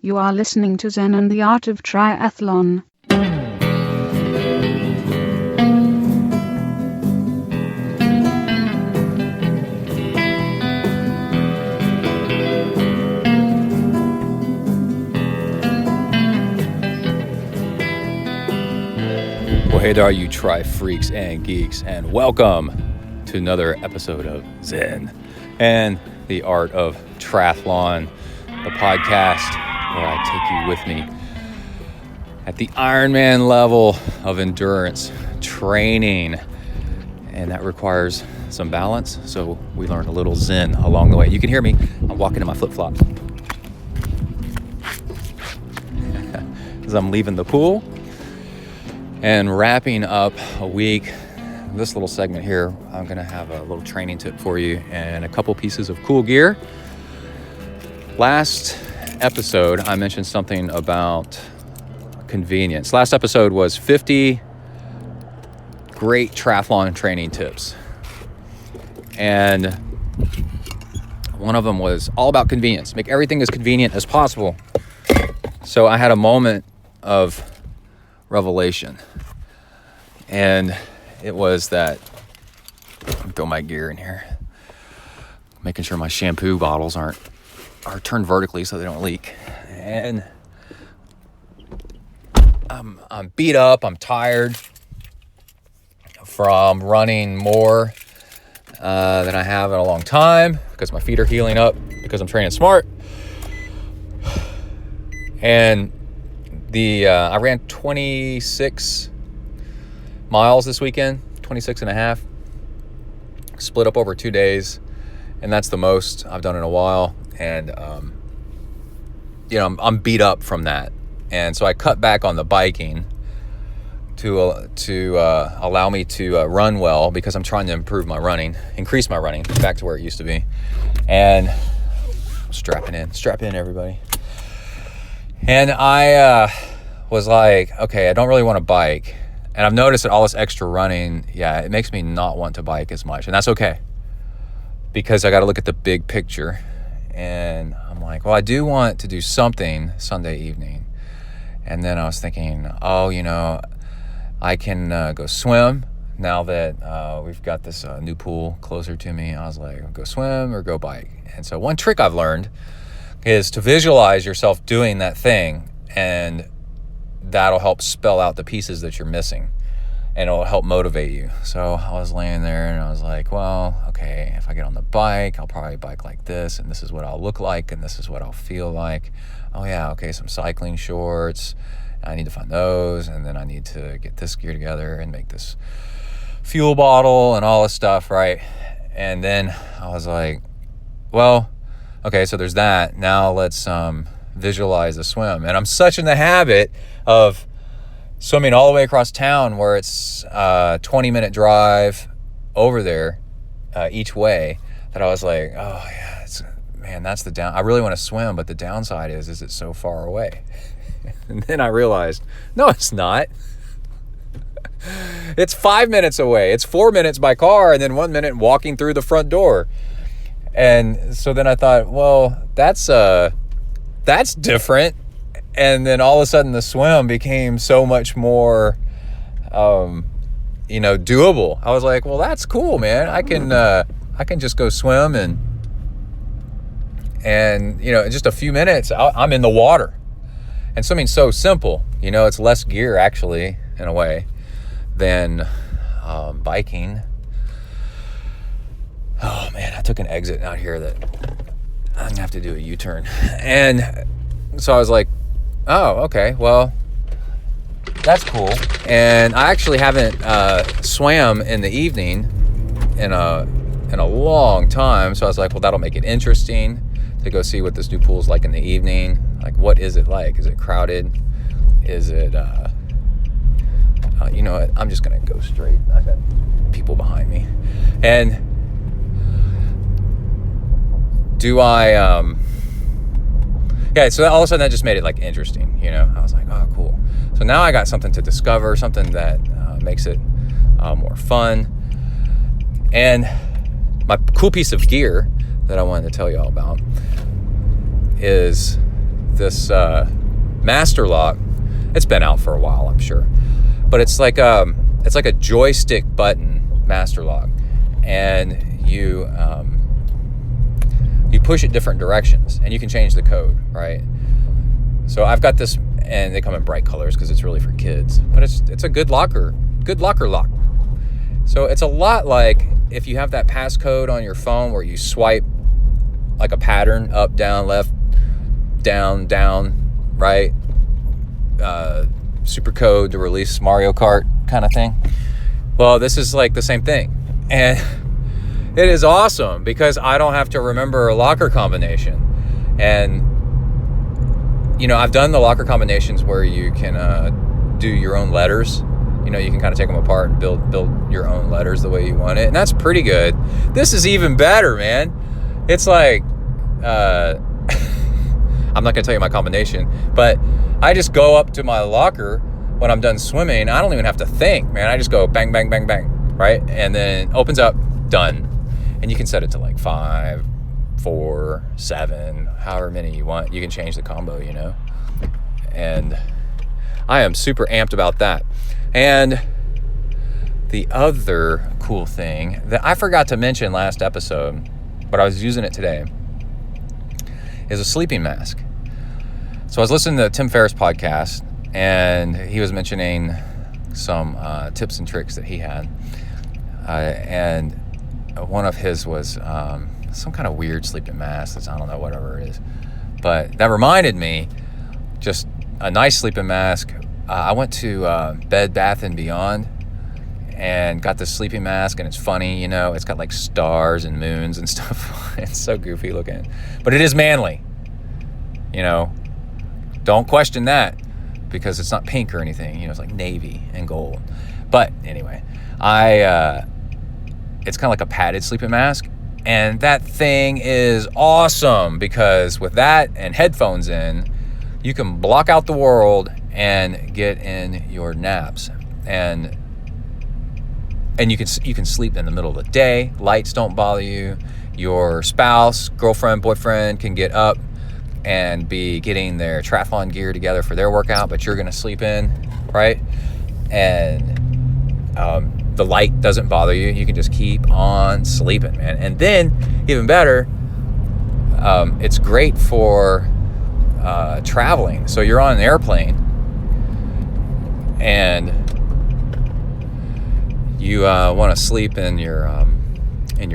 You are listening to Zen and the Art of Triathlon. Well, hey there, you tri freaks and geeks, and welcome to another episode of Zen and the Art of Triathlon, the podcast where I take you with me at the Ironman level of endurance training, and that requires some balance, so we learn a little Zen along the way. You can hear me, I'm walking in my flip-flops as I'm leaving the pool and wrapping up a week. This little segment here, I'm going to have a little training tip for you and a couple pieces of cool gear. Last episode, I mentioned something about convenience. Last episode was 50 great triathlon training tips. And one of them was all about convenience. Make everything as convenient as possible. So I had a moment of revelation, and it was that, throw my gear in here, making sure my shampoo bottles are turned vertically so they don't leak. And I'm beat up, I'm tired from running more than I have in a long time because my feet are healing up because I'm training smart. And I ran 26 miles this weekend, 26 and a half, split up over 2 days, and that's the most I've done in a while. And I'm beat up from that, and so I cut back on the biking to allow me to run well, because I'm trying to increase my running back to where it used to be. And strap in everybody. And I was like, okay, I don't really want to bike. And I've noticed that all this extra running, it makes me not want to bike as much. And that's okay, because I got to look at the big picture. And I'm like, well, I do want to do something Sunday evening. And then I was thinking, I can go swim now that we've got this new pool closer to me. I was like, go swim or go bike. And so one trick I've learned is to visualize yourself doing that thing, and that'll help spell out the pieces that you're missing, and it'll help motivate you. So I was laying there and I was like, well, okay, if I get on the bike, I'll probably bike like this, and this is what I'll look like, and this is what I'll feel like. Oh yeah, okay, some cycling shorts, I need to find those, and then I need to get this gear together and make this fuel bottle and all this stuff, right? And then I was like, well, okay, so there's that. Now let's visualize a swim. And I'm such in the habit of swimming all the way across town, where it's a 20-minute drive over there each way, that I was like, oh yeah, that's the down. I really want to swim, but the downside is it's so far away. And then I realized, no, it's not. It's 5 minutes away. It's 4 minutes by car, and then 1 minute walking through the front door. And so then I thought, well, that's different. And then all of a sudden the swim became so much more, doable. I was like, well, that's cool, man. I can just go swim and in just a few minutes, I'm in the water. And swimming's so simple. It's less gear, actually, in a way, than biking. Oh man, I took an exit out here that I'm gonna have to do a U-turn. And so I was like, oh, okay, well, that's cool. And I actually haven't swam in the evening in a long time. So I was like, well, that'll make it interesting to go see what this new pool is like in the evening. Like, what is it like? Is it crowded? Is it, you know what? I'm just gonna go straight. I got people behind me. And so all of a sudden that just made it like interesting, I was like, oh, cool. So now I got something to discover, something that makes it more fun. And my cool piece of gear that I wanted to tell you all about is this master lock. It's been out for a while, I'm sure, but it's like a joystick button master lock, and you push it different directions, and you can change the code, right? So I've got this, and they come in bright colors because it's really for kids, but it's a good locker lock. So it's a lot like if you have that passcode on your phone where you swipe like a pattern, up, down, left, down, right, super code to release Mario Kart kind of thing. Well, this is like the same thing, and it is awesome because I don't have to remember a locker combination. And I've done the locker combinations where you can do your own letters. You can kind of take them apart and build your own letters the way you want it, and that's pretty good. This is even better, man. It's like I'm not gonna tell you my combination, but I just go up to my locker when I'm done swimming. I don't even have to think, man. I just go bang, bang, bang, bang, right? And then opens up, done. And you can set it to like 5, 4, 7, however many you want. You can change the combo, And I am super amped about that. And the other cool thing that I forgot to mention last episode, but I was using it today, is a sleeping mask. So I was listening to the Tim Ferriss podcast, and he was mentioning some tips and tricks that he had. And one of his was some kind of weird sleeping mask. I don't know, whatever it is. But that reminded me, just a nice sleeping mask. I went to Bed Bath & Beyond and got this sleeping mask, and it's funny, it's got like stars and moons and stuff. It's so goofy looking, but it is manly. Don't question that, because it's not pink or anything. It's like navy and gold. But anyway, it's kind of like a padded sleeping mask, and that thing is awesome because with that and headphones in, you can block out the world and get in your naps, and you can sleep in the middle of the day. Lights don't bother you. Your spouse, girlfriend, boyfriend can get up and be getting their triathlon gear together for their workout, but you're going to sleep in, right? And the light doesn't bother you. You can just keep on sleeping, man. And then, even better, it's great for traveling. So you're on an airplane, and you want to sleep in your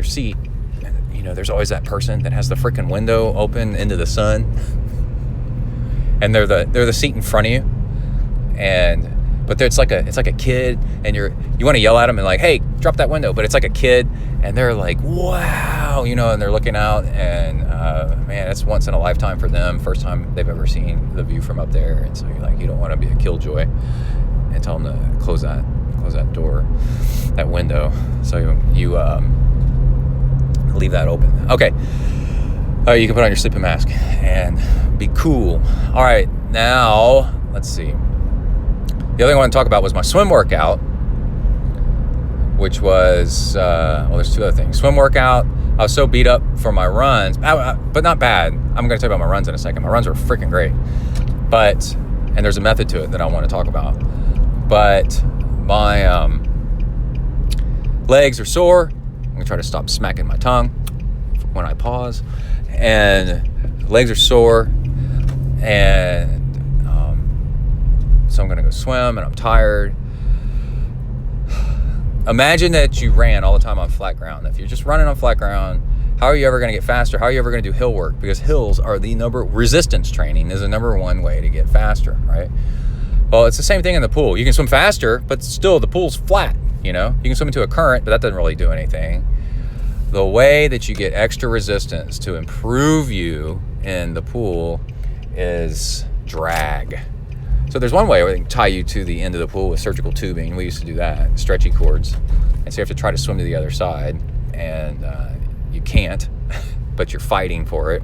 seat. There's always that person that has the freaking window open into the sun, and they're the seat in front of you, but it's like a kid, and you want to yell at them and like, hey, drop that window, but it's like a kid, and they're like, wow, and they're looking out, and man, it's once in a lifetime for them, first time they've ever seen the view from up there, and so you don't want to be a killjoy and tell them to close that door, that window, so you leave that open. Okay. You can put on your sleeping mask and be cool. All right, now let's see. The other thing I want to talk about was my swim workout, which was there's two other things. Swim workout. I was so beat up for my runs, but not bad. I'm going to tell you about my runs in a second. My runs were freaking great, and there's a method to it that I want to talk about. But my legs are sore. I'm going to try to stop smacking my tongue when I pause. And legs are sore. And so I'm going to go swim, and I'm tired. Imagine that you ran all the time on flat ground. If you're just running on flat ground, how are you ever going to get faster? How are you ever going to do hill work? Because hills are resistance training is the number one way to get faster, right? Well, it's the same thing in the pool. You can swim faster, but still the pool's flat. You can swim into a current, but that doesn't really do anything. The way that you get extra resistance to improve you in the pool is drag. So there's one way where they can tie you to the end of the pool with surgical tubing. We used to do that, stretchy cords. And so you have to try to swim to the other side, and you can't, but you're fighting for it,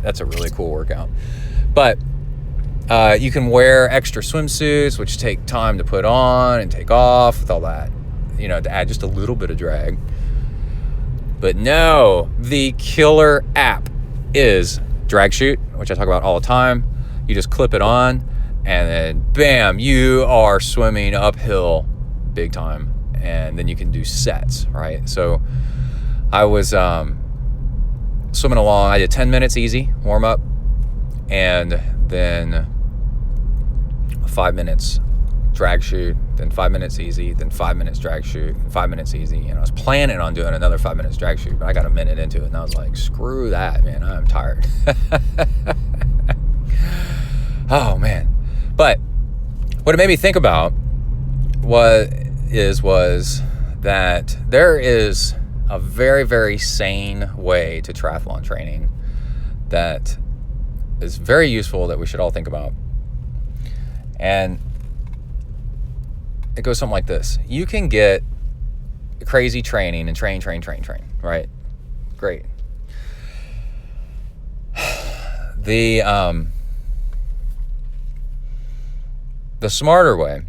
that's a really cool workout. But you can wear extra swimsuits, which take time to put on and take off with all that, to add just a little bit of drag. But no, the killer app is Drag Chute, which I talk about all the time. You just clip it on, and then bam, you are swimming uphill big time. And then you can do sets, right? So I was swimming along. I did 10 minutes easy warm up, and then 5 minutes drag chute, then 5 minutes easy, then 5 minutes drag chute, 5 minutes easy. And I was planning on doing another 5 minutes drag chute, but I got a minute into it, and I was like, screw that, man, I'm tired. Oh, man. But what it made me think about was that there is a very, very sane way to triathlon training that is very useful that we should all think about. And it goes something like this. You can get crazy training and train, right? Great. The smarter way,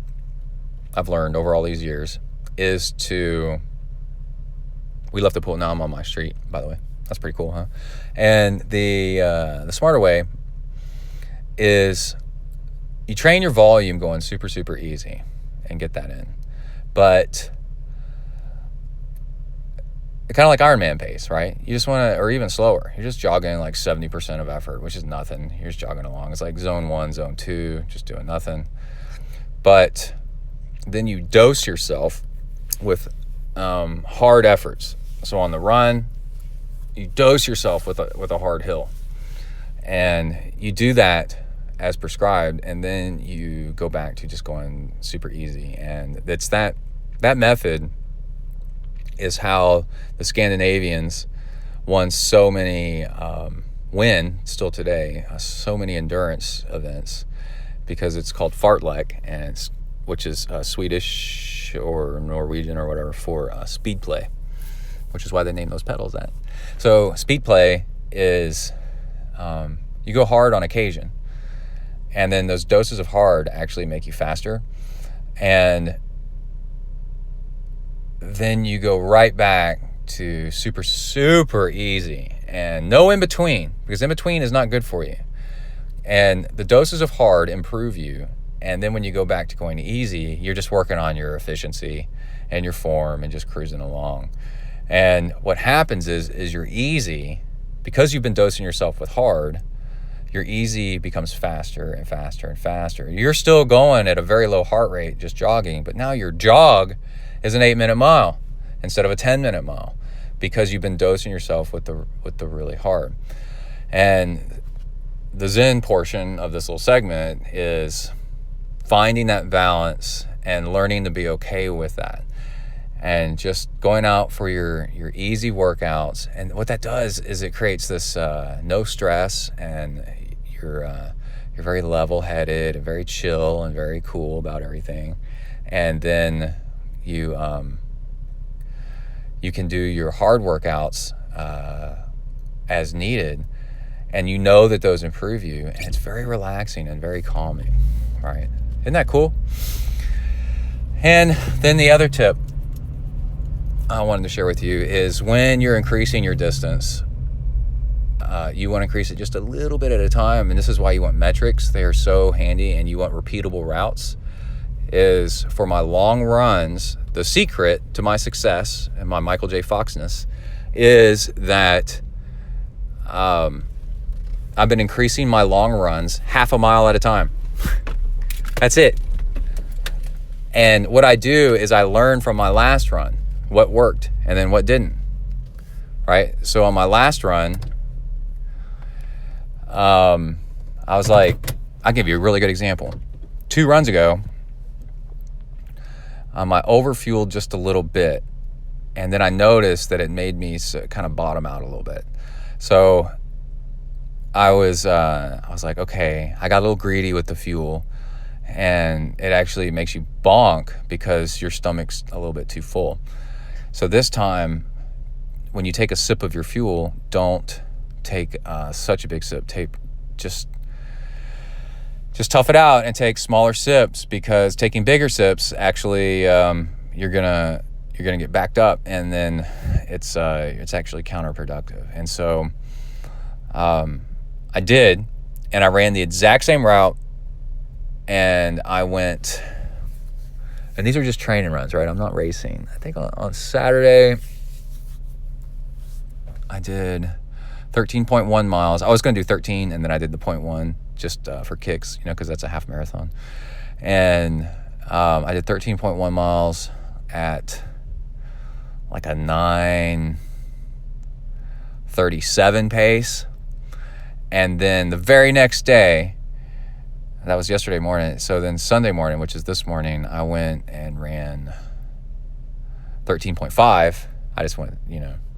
I've learned over all these years, is we left the pool. Now I'm on my street, by the way. That's pretty cool, huh? And the smarter way is you train your volume going super, super easy and get that in. But kind of like Ironman pace, right? You just want to, or even slower. You're just jogging like 70% of effort, which is nothing. You're just jogging along. It's like zone 1, zone 2, just doing nothing. But then you dose yourself with hard efforts. So on the run, you dose yourself with a hard hill, and you do that as prescribed, and then you go back to just going super easy. And it's that method is how the Scandinavians won so many still today so many endurance events, because it's called fartlek, which is Swedish or Norwegian or whatever for speedplay, which is why they named those pedals that. So speedplay is you go hard on occasion, and then those doses of hard actually make you faster, and then you go right back to super, super easy, and no in between, because in between is not good for you. And the doses of hard improve you, and then when you go back to going easy, you're just working on your efficiency and your form and just cruising along. And what happens is your easy, because you've been dosing yourself with hard, your easy becomes faster and faster and faster. You're still going at a very low heart rate, just jogging, but now your jog is an 8-minute mile instead of a 10-minute mile, because you've been dosing yourself with the really hard. And the Zen portion of this little segment is finding that balance and learning to be okay with that, and just going out for your easy workouts. And what that does is it creates this no stress, and you're very level-headed and very chill and very cool about everything. And then you can do your hard workouts as needed, and you know that those improve you, and it's very relaxing and very calming, right? Isn't that cool? And then the other tip I wanted to share with you is when you're increasing your distance, you want to increase it just a little bit at a time, and this is why you want metrics. They are so handy, and you want repeatable routes. Is for my long runs, the secret to my success and my Michael J. Foxness is that I've been increasing my long runs half a mile at a time. That's it. And what I do is I learn from my last run what worked and then what didn't, right? So on my last run, I was like, I'll give you a really good example. 2 runs ago, I overfueled just a little bit, and then I noticed that it made me kind of bottom out a little bit. So I was like, okay, I got a little greedy with the fuel, and it actually makes you bonk because your stomach's a little bit too full. So this time, when you take a sip of your fuel, don't take such a big sip. Just tough it out and take smaller sips, because taking bigger sips actually you're gonna get backed up, and then it's actually counterproductive. And so I did, and I ran the exact same route, and I went, and these are just training runs, right? I'm not racing. I think on Saturday, I did 13.1 miles. I was going to do 13, and then I did the 0.1 just for kicks, because that's a half marathon. And I did 13.1 miles at like a 9:37 pace. And then the very next day, that was yesterday morning. So then Sunday morning, which is this morning, I went and ran 13.5. I just went,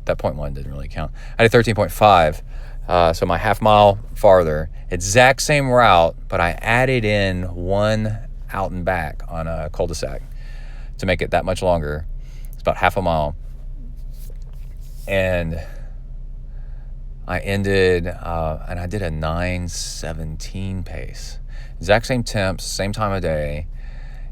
that 0.1 didn't really count. I did 13.5. So my half mile farther, exact same route, but I added in one out and back on a cul-de-sac to make it that much longer. It's about half a mile. And I ended, and I did a 9:17 pace. Exact same temps, same time of day.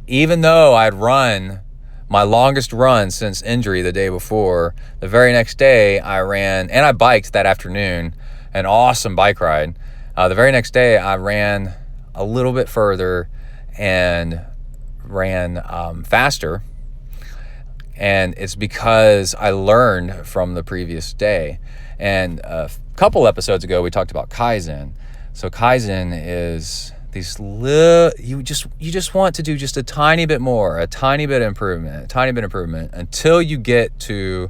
Even though I'd run my longest run since injury the day before, the very next day I ran, and I biked that afternoon, an awesome bike ride. The very next day I ran a little bit further and ran faster. And it's because I learned from the previous day. And a couple episodes ago, we talked about Kaizen. So Kaizen is these little, you just want to do just a tiny bit more, a tiny bit improvement until you get to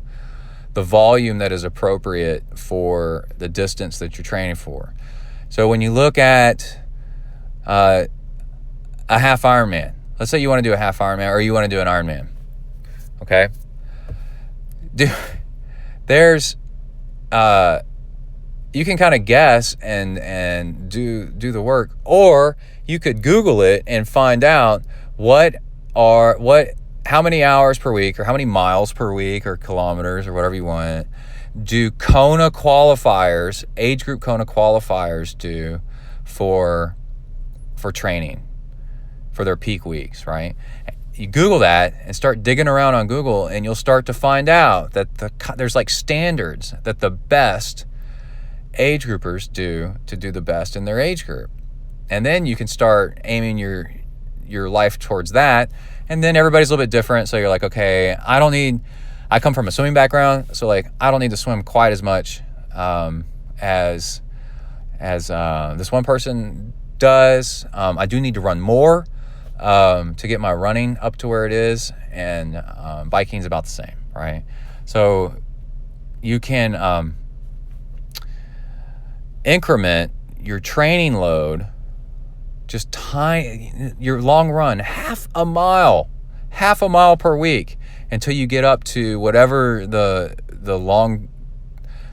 the volume that is appropriate for the distance that you're training for. So when you look at a half Ironman, let's say you want to do a half Ironman or you want to do an Ironman, okay? There's you can kind of guess and do the work, or you could Google it and find out how many hours per week or how many miles per week or kilometers or whatever you want do Kona qualifiers, age group Kona qualifiers do for training for their peak weeks, right? You Google that and start digging around on Google, and you'll start to find out that there's like standards that the best age groupers do to do the best in their age group. And then you can start aiming your life towards that. And then everybody's a little bit different. So you're like, okay, I come from a swimming background. So like, I don't need to swim quite as much as this one person does. I do need to run more to get my running up to where it is. And biking's about the same, right? So you can increment your training load, just your long run, half a mile per week, until you get up to whatever the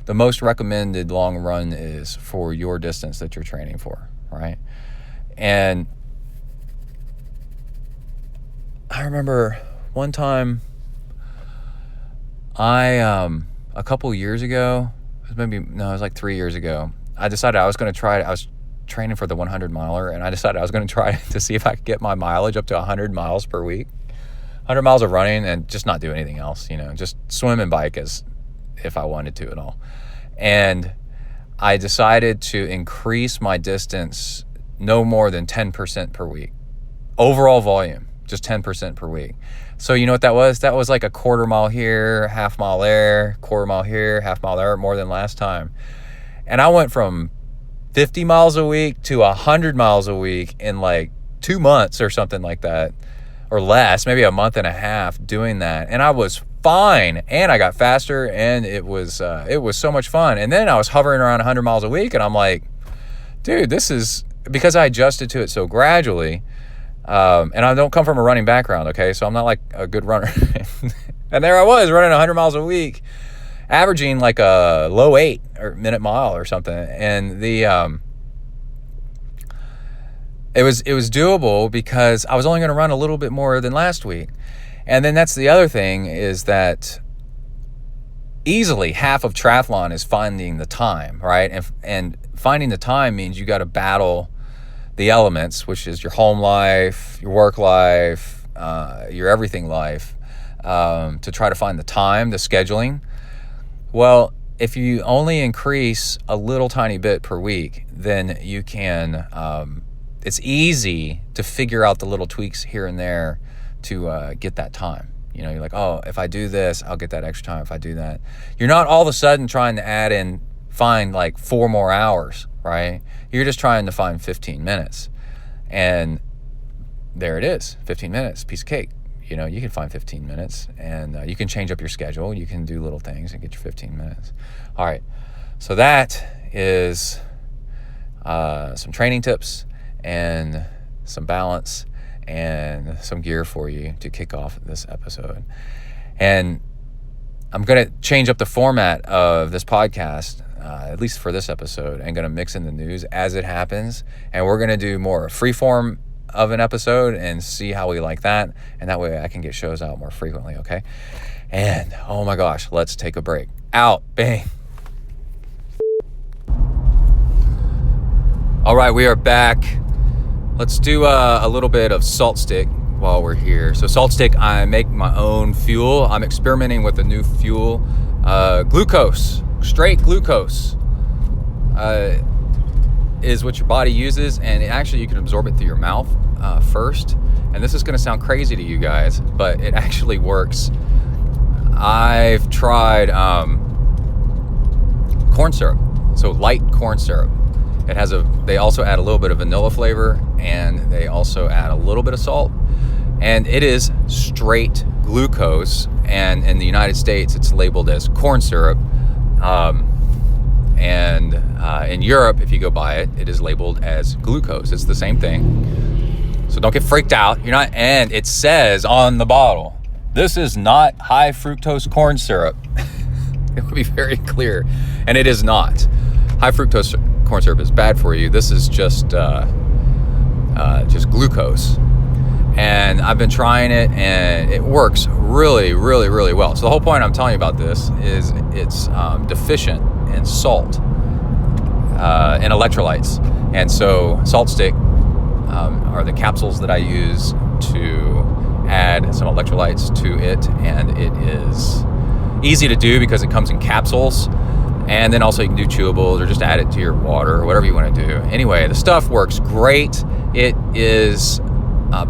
most recommended long run is for your distance that you're training for, right? And I remember one time a couple years ago, it was like 3 years ago, I decided I was going to try it. I was training for the 100 miler, and I decided I was going to try to see if I could get my mileage up to 100 miles per week, 100 miles of running, and just not do anything else, just swim and bike as if I wanted to and all. And I decided to increase my distance no more than 10% per week. Overall volume, just 10% per week. So you know what that was? That was like a quarter mile here, half mile there, quarter mile here, half mile there, more than last time. And I went from 50 miles a week to 100 miles a week in like 2 months or something like that, or less, maybe a month and a half doing that. And I was fine, and I got faster, and it was so much fun. And then I was hovering around 100 miles a week, and I'm like, dude, this is, because I adjusted to it so gradually. And I don't come from a running background, okay? So I'm not like a good runner. And there I was running 100 miles a week, averaging like a low 8 or minute mile or something. And it was doable because I was only going to run a little bit more than last week. And then that's the other thing, is that easily half of triathlon is finding the time, right? And finding the time means you got to battle the elements, which is your home life, your work life, your everything life, to try to find the time, the scheduling. Well, if you only increase a little tiny bit per week, then you can, it's easy to figure out the little tweaks here and there to get that time. You know, you're like, oh, if I do this, I'll get that extra time if I do that. You're not all of a sudden trying to find like 4 more hours, right? You're just trying to find 15 minutes. And there it is, 15 minutes, piece of cake. You know, you can find 15 minutes, and you can change up your schedule. You can do little things and get your 15 minutes. All right, so that is some training tips and some balance and some gear for you to kick off this episode. And I'm going to change up the format of this podcast, at least for this episode, and going to mix in the news as it happens. And we're going to do more freeform of an episode and see how we like that. And that way I can get shows out more frequently, okay? And, oh my gosh, let's take a break. Out. Bang. All right, we are back. Let's do a little bit of salt stick while we're here. So salt stick, I make my own fuel. I'm experimenting with a new fuel, glucose, straight glucose is what your body uses, and actually you can absorb it through your mouth first. And this is going to sound crazy to you guys, but it actually works. I've tried corn syrup, so light corn syrup. They also add a little bit of vanilla flavor, and they also add a little bit of salt, and it is straight glucose. And in the United States, it's labeled as corn syrup. And in Europe, if you go buy it, it is labeled as glucose. It's the same thing. So don't get freaked out. And it says on the bottle, this is not high fructose corn syrup. It will be very clear. And it is not. High fructose corn syrup is bad for you. This is just glucose. And I've been trying it, and it works really, really, really well. So the whole point I'm telling you about this is it's deficient in salt and electrolytes. And so salt stick are the capsules that I use to add some electrolytes to it. And it is easy to do because it comes in capsules. And then also you can do chewables or just add it to your water or whatever you want to do. Anyway, the stuff works great. It is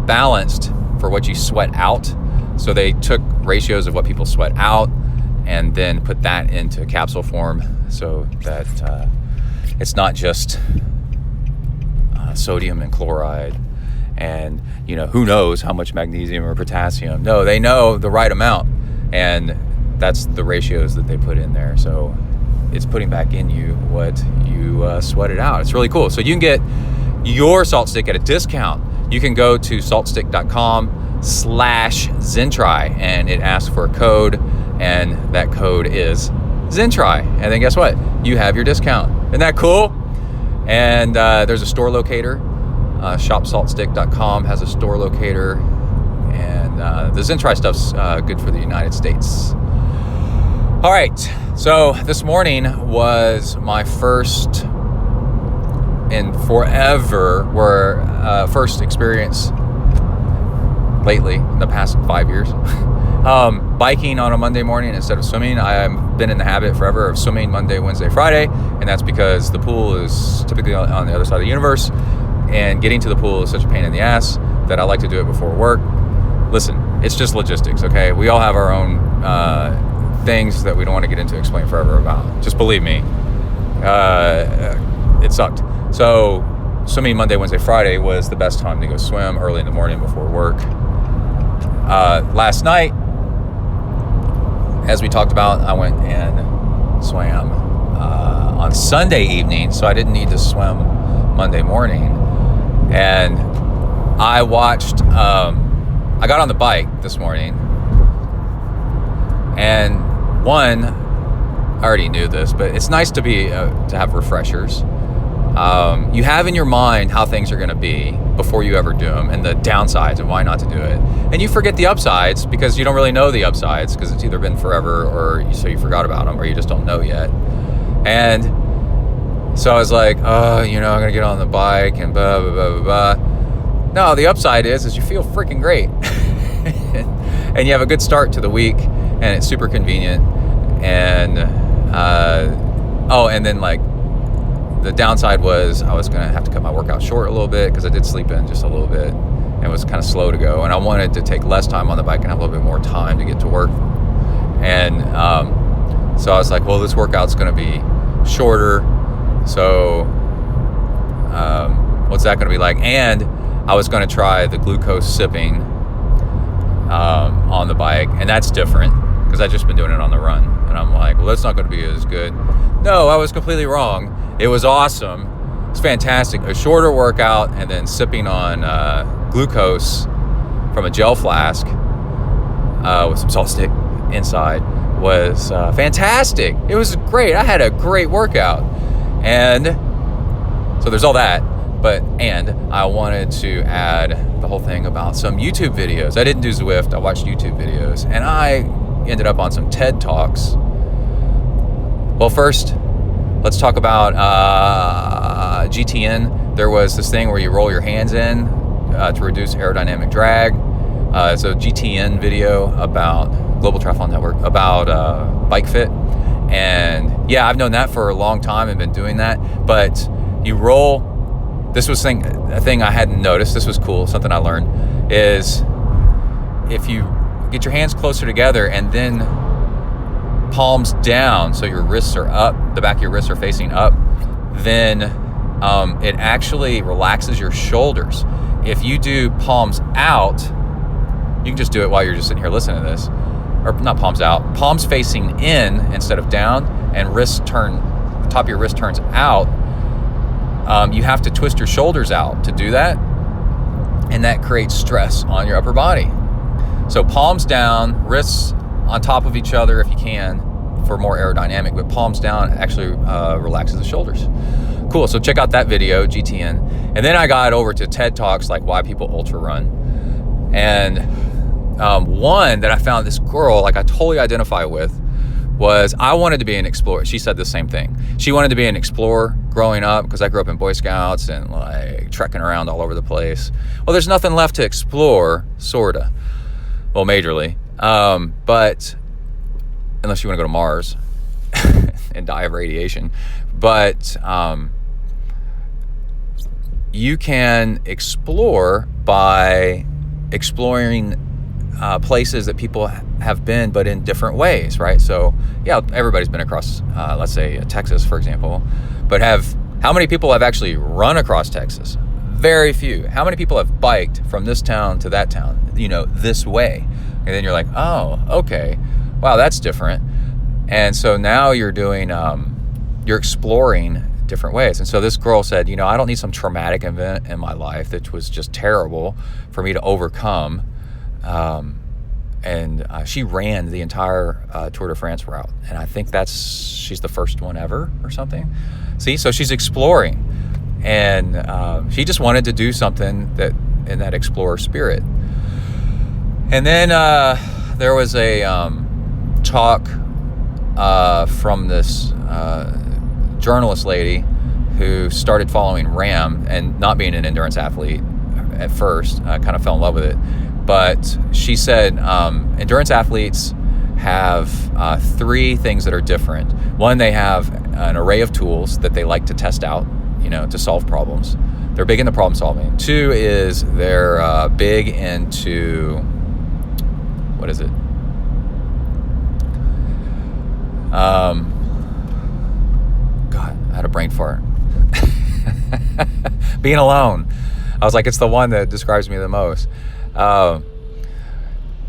balanced for what you sweat out. So they took ratios of what people sweat out and then put that into capsule form so that it's not just sodium and chloride and, you know, who knows how much magnesium or potassium. No, they know the right amount, and that's the ratios that they put in there. So it's putting back in you what you sweated out. It's really cool. So you can get your salt stick at a discount. You can go to saltstick.com/ZenTri, and it asks for a code, and that code is ZenTri. And then guess what? You have your discount. Isn't that cool? And there's a store locator. ShopSaltstick.com has a store locator, and the ZenTri stuff's good for the United States. All right, so this morning was my first in forever, first experience lately in the past 5 years, biking on a Monday morning instead of swimming. I've been in the habit forever of swimming Monday, Wednesday, Friday, and that's because the pool is typically on the other side of the universe, and getting to the pool is such a pain in the ass that I like to do it before work. Listen, it's just logistics, okay? We all have our own things that we don't want to get into explain forever about. Just believe me, it sucked. So swimming Monday, Wednesday, Friday was the best time to go swim early in the morning before work. Last night, as we talked about, I went and swam on Sunday evening, so I didn't need to swim Monday morning. And I watched, I got on the bike this morning, and I already knew this, but it's nice to have refreshers. You have in your mind how things are going to be before you ever do them, and the downsides and why not to do it. And you forget the upsides because you don't really know the upsides because it's either been forever or so you forgot about them or you just don't know yet. And so I was like, I'm going to get on the bike and blah, blah, blah, blah, blah. No, the upside is you feel freaking great. And you have a good start to the week, and it's super convenient. And And then like the downside was I was going to have to cut my workout short a little bit because I did sleep in just a little bit and it was kind of slow to go. And I wanted to take less time on the bike and have a little bit more time to get to work. And so I was like, well, this workout's going to be shorter. So what's that going to be like? And I was going to try the glucose sipping on the bike. And that's different because I've just been doing it on the run. And I'm like, well, that's not going to be as good. No, I was completely wrong. It was awesome. It's fantastic. A shorter workout and then sipping on glucose from a gel flask with some salt stick inside was fantastic. It was great. I had a great workout. And so there's all that. And I wanted to add the whole thing about some YouTube videos. I didn't do Zwift. I watched YouTube videos. And I ended up on some TED Talks. Well, first, let's talk about GTN. There was this thing where you roll your hands in to reduce aerodynamic drag. It's a GTN video about Global Triathlon Network, about Bike Fit. And yeah, I've known that for a long time and been doing that. But you roll, this was a thing I hadn't noticed. This was cool, something I learned, is if you get your hands closer together and then palms down, so your wrists are up, the back of your wrists are facing up, then it actually relaxes your shoulders. If you do palms out, you can just do it while you're just sitting here listening to this, or not palms out, palms facing in instead of down, and the top of your wrist turns out. You have to twist your shoulders out to do that, and that creates stress on your upper body. So palms down, wrists on top of each other if you can for more aerodynamic, but palms down actually relaxes the shoulders. Cool, so check out that video, GTN. And then I got over to TED Talks, like why people ultra run. And one that I found, this girl, like I totally identify with, was I wanted to be an explorer. She said the same thing. She wanted to be an explorer growing up because I grew up in Boy Scouts and like trekking around all over the place. Well, there's nothing left to explore, sorta. Well, majorly. But unless you want to go to Mars and die of radiation. But you can explore by exploring places that people have been, but in different ways, right? So, yeah, everybody's been across, let's say, Texas, for example. But how many people have actually run across Texas? Very few. How many people have biked from this town to that town, this way? And then you're like, oh, okay. Wow, that's different. And so now you're doing, you're exploring different ways. And so this girl said, I don't need some traumatic event in my life that was just terrible for me to overcome. And she ran the entire Tour de France route. And I think she's the first one ever or something. See, so she's exploring. And she just wanted to do something that in that explorer spirit. And then there was a talk from this journalist lady who started following RAM and not being an endurance athlete at first, kind of fell in love with it. But she said endurance athletes have three things that are different. One, they have an array of tools that they like to test out, to solve problems. They're big into problem solving. Two is they're big into, what is it? God, I had a brain fart. Being alone. I was like, it's the one that describes me the most.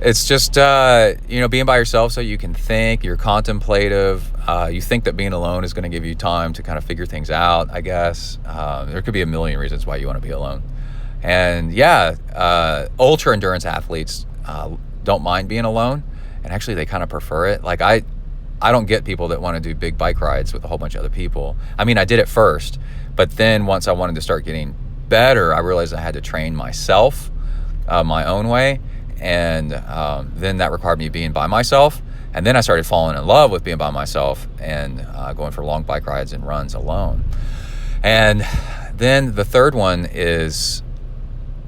It's just, being by yourself so you can think, you're contemplative. You think that being alone is going to give you time to kind of figure things out, I guess. There could be a million reasons why you want to be alone. And yeah, ultra endurance athletes don't mind being alone. And actually they kind of prefer it. Like I don't get people that want to do big bike rides with a whole bunch of other people. I mean, I did it first, but then once I wanted to start getting better, I realized I had to train myself my own way. And then that required me being by myself. And then I started falling in love with being by myself and going for long bike rides and runs alone. And then the third one is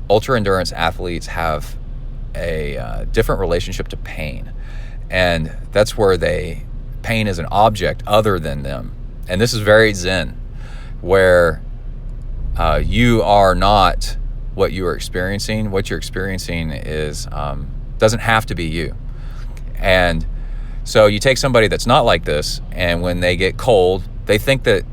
ultra endurance athletes have a different relationship to pain. And that's where they pain is an object other than them. And this is very Zen, where you are not what you are experiencing. What you're experiencing is doesn't have to be you. And so you take somebody that's not like this, and when they get cold, they think that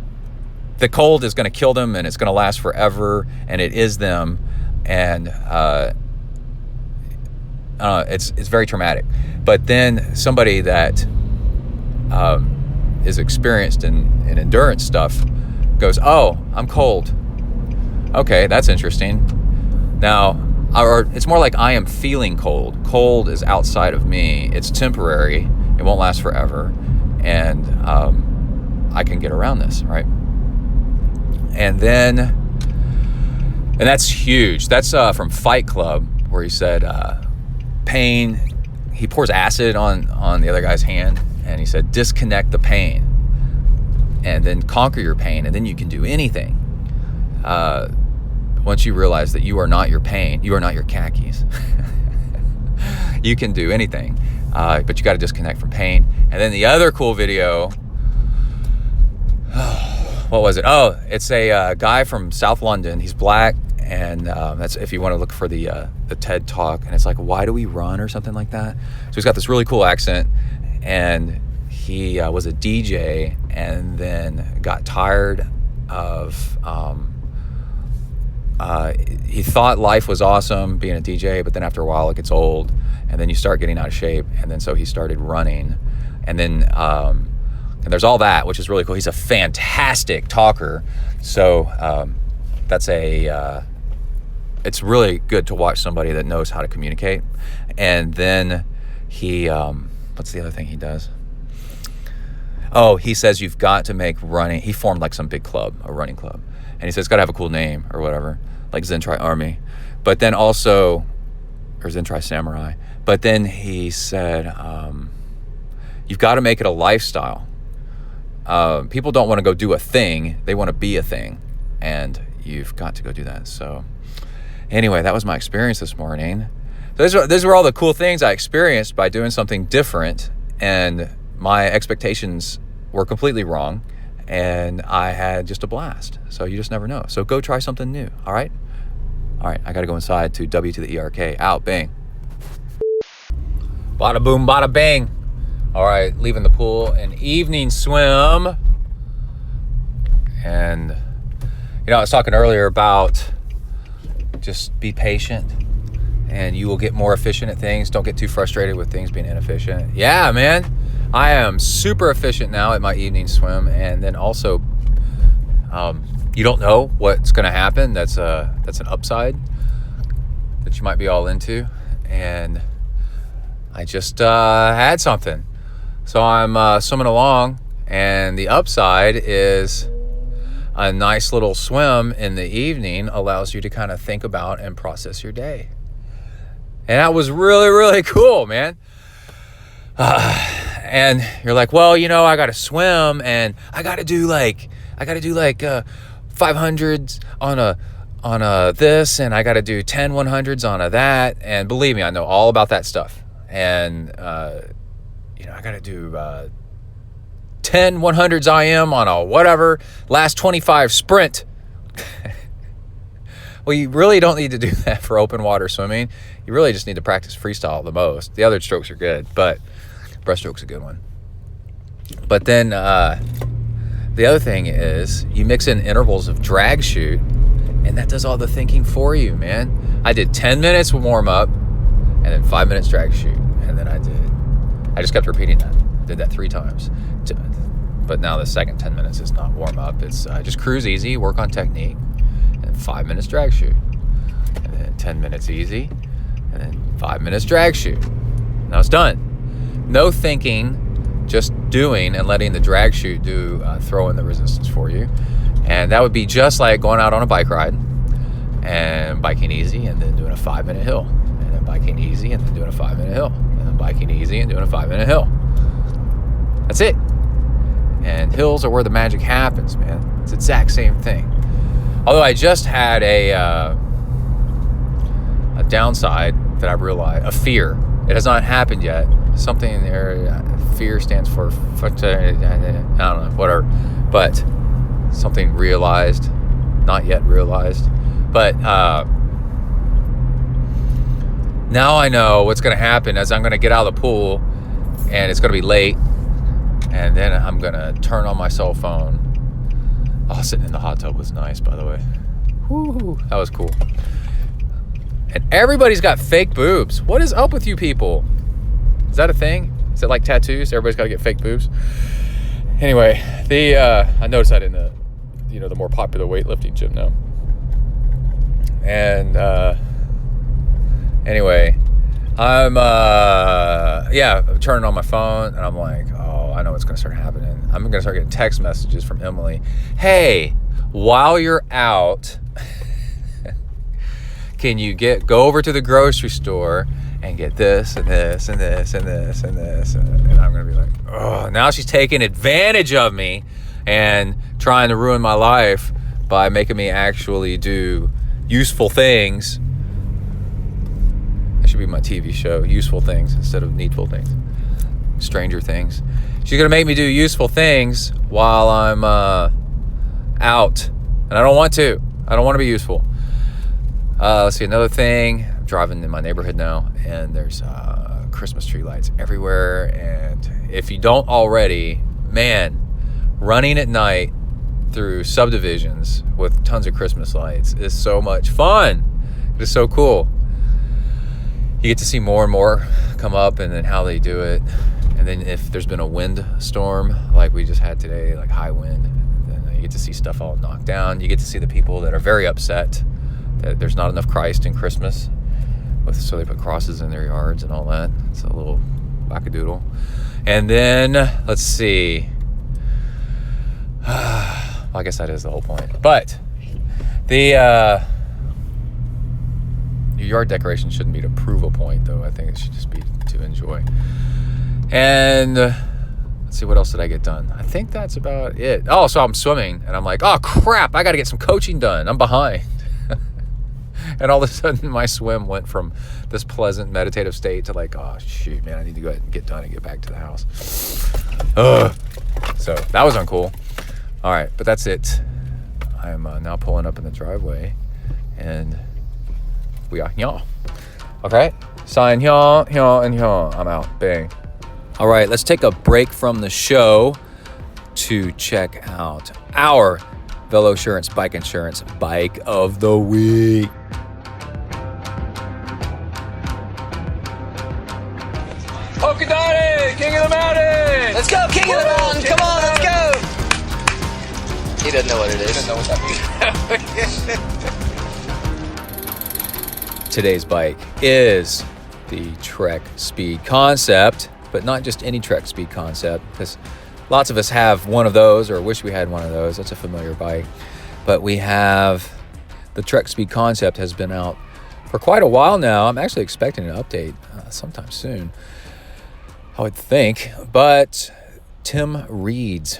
the cold is going to kill them and it's going to last forever, and it is them. And it's very traumatic. But then somebody that is experienced in endurance stuff goes, oh, I'm cold. Okay, that's interesting. Now, or it's more like I am feeling cold. Cold is outside of me. It's temporary. It won't last forever. And I can get around this, right? And that's huge. That's from Fight Club, where he said pain, he pours acid on the other guy's hand, and he said, disconnect the pain and then conquer your pain, and then you can do anything. Once you realize that you are not your pain, you are not your khakis. You can do anything, but you got to disconnect from pain. And then the other cool video, what was it? Oh, it's a guy from South London. He's black, and that's if you want to look for the TED Talk, and it's like, why do we run, or something like that. So he's got this really cool accent, and he was a DJ, and then got tired of he thought life was awesome being a DJ, but then after a while it gets old, and then you start getting out of shape, and then so he started running, and then and there's all that, which is really cool. He's a fantastic talker, so that's it's really good to watch somebody that knows how to communicate. And then he what's the other thing he does? Oh, he says you've got to make running. He formed like some big club, a running club. And he says it's got to have a cool name or whatever, like ZenTri Army. But then also, or ZenTri Samurai. But then he said, you've got to make it a lifestyle. People don't want to go do a thing. They want to be a thing. And you've got to go do that. So anyway, that was my experience this morning. So those were all the cool things I experienced by doing something different. And my expectations were completely wrong, and I had just a blast. So you just never know. So go try something new, all right? All right, I got to go inside to W to the ERK. Out, bang. Bada boom, bada bang. All right, leaving the pool, an evening swim. And, I was talking earlier about just be patient, and you will get more efficient at things. Don't get too frustrated with things being inefficient. Yeah, man. I am super efficient now at my evening swim, and then also, you don't know what's going to happen. That's an upside that you might be all into, and I just had something. So I'm swimming along, and the upside is a nice little swim in the evening allows you to kind of think about and process your day, and that was really, really cool, man. And you're like, well, I got to swim, and I got to do like 500s on a this, and I got to do 10 100s on a that. And believe me, I know all about that stuff. And, I got to do 10 100s IM on a whatever, last 25 sprint. Well, you really don't need to do that for open water swimming. You really just need to practice freestyle the most. The other strokes are good, but breaststroke's a good one. But then the other thing is you mix in intervals of drag chute, and that does all the thinking for you, man. I did 10 minutes warm up, and then 5 minutes drag chute, and then I just kept repeating that. Did that 3 times. But now the second 10 minutes is not warm up. It's just cruise easy, work on technique, and 5 minutes drag chute, and then 10 minutes easy, and then 5 minutes drag chute. Now it's done. No thinking, just doing and letting the drag chute throw in the resistance for you. And that would be just like going out on a bike ride and biking easy and then doing a 5-minute hill, and then biking easy and then doing a 5-minute hill, and then biking easy and doing a 5-minute hill. That's it. And hills are where the magic happens, man. It's the exact same thing. Although I just had a downside that I realized, a fear. It has not happened yet. something there. Fear stands for, I don't know, whatever. But something realized, not yet realized. But now I know what's going to happen as I'm going to get out of the pool, and it's going to be late, and then I'm going to turn on my cell phone. Oh, sitting in the hot tub was nice, by the way. Woo, that was cool. And everybody's got fake boobs. What is up with you people? Is that a thing? Is it like tattoos? Everybody's got to get fake boobs? Anyway, I noticed that in the more popular weightlifting gym now. And anyway, I'm turning on my phone, and I'm like, oh, I know what's going to start happening. I'm going to start getting text messages from Emily. Hey, while you're out, can you go over to the grocery store and get this and this and this and this and this? And I'm going to be like, oh, now she's taking advantage of me and trying to ruin my life by making me actually do useful things. That should be my TV show, Useful Things instead of Needful Things. Stranger Things. She's going to make me do useful things while I'm out. And I don't want to. I don't want to be useful. Let's see, another thing. I'm driving in my neighborhood now, and there's Christmas tree lights everywhere. And if you don't already, man, running at night through subdivisions with tons of Christmas lights is so much fun. It is so cool. You get to see more and more come up, and then how they do it. And then if there's been a wind storm like we just had today, like high wind, then you get to see stuff all knocked down. You get to see the people that are very upset that there's not enough Christ in Christmas, so they put crosses in their yards and all that. It's a little wackadoodle. And then, let's see. Well, I guess that is the whole point. But your yard decoration shouldn't be to prove a point, though. I think it should just be to enjoy. And let's see, what else did I get done? I think that's about it. Oh, so I'm swimming, and I'm like, oh, crap, I got to get some coaching done. I'm behind. And all of a sudden, my swim went from this pleasant meditative state to like, oh, shoot, man, I need to go ahead and get done and get back to the house. Ugh. So that was uncool. All right, but that's it. I'm now pulling up in the driveway, and we are here. Okay, sign here, and here. I'm out. Bang. All right, let's take a break from the show to check out our Velo Assurance Bike Insurance Bike of the Week. Polka Dotted, King of the Mountain. Let's go, King of the Mountain. Come on, let's go. He doesn't know what it is. He doesn't know what that means. Today's bike is the Trek Speed Concept, but not just any Trek Speed Concept, because lots of us have one of those or wish we had one of those. That's a familiar bike. But we have the Trek Speed Concept has been out for quite a while now. I'm actually expecting an update sometime soon, I would think. But Tim Reed's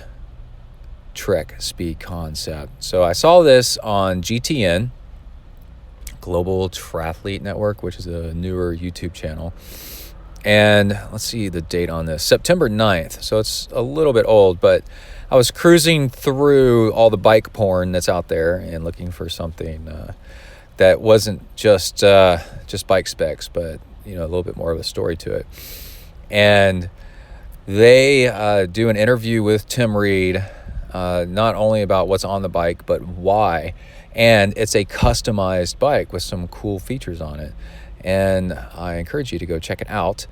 Trek Speed Concept. So I saw this on GTN, Global Triathlete Network, which is a newer YouTube channel. And let's see the date on this, September 9th. So it's a little bit old, but I was cruising through all the bike porn that's out there and looking for something that wasn't just bike specs, but a little bit more of a story to it. And they do an interview with Tim Reed, not only about what's on the bike, but why. And it's a customized bike with some cool features on it. And I encourage you to go check it out.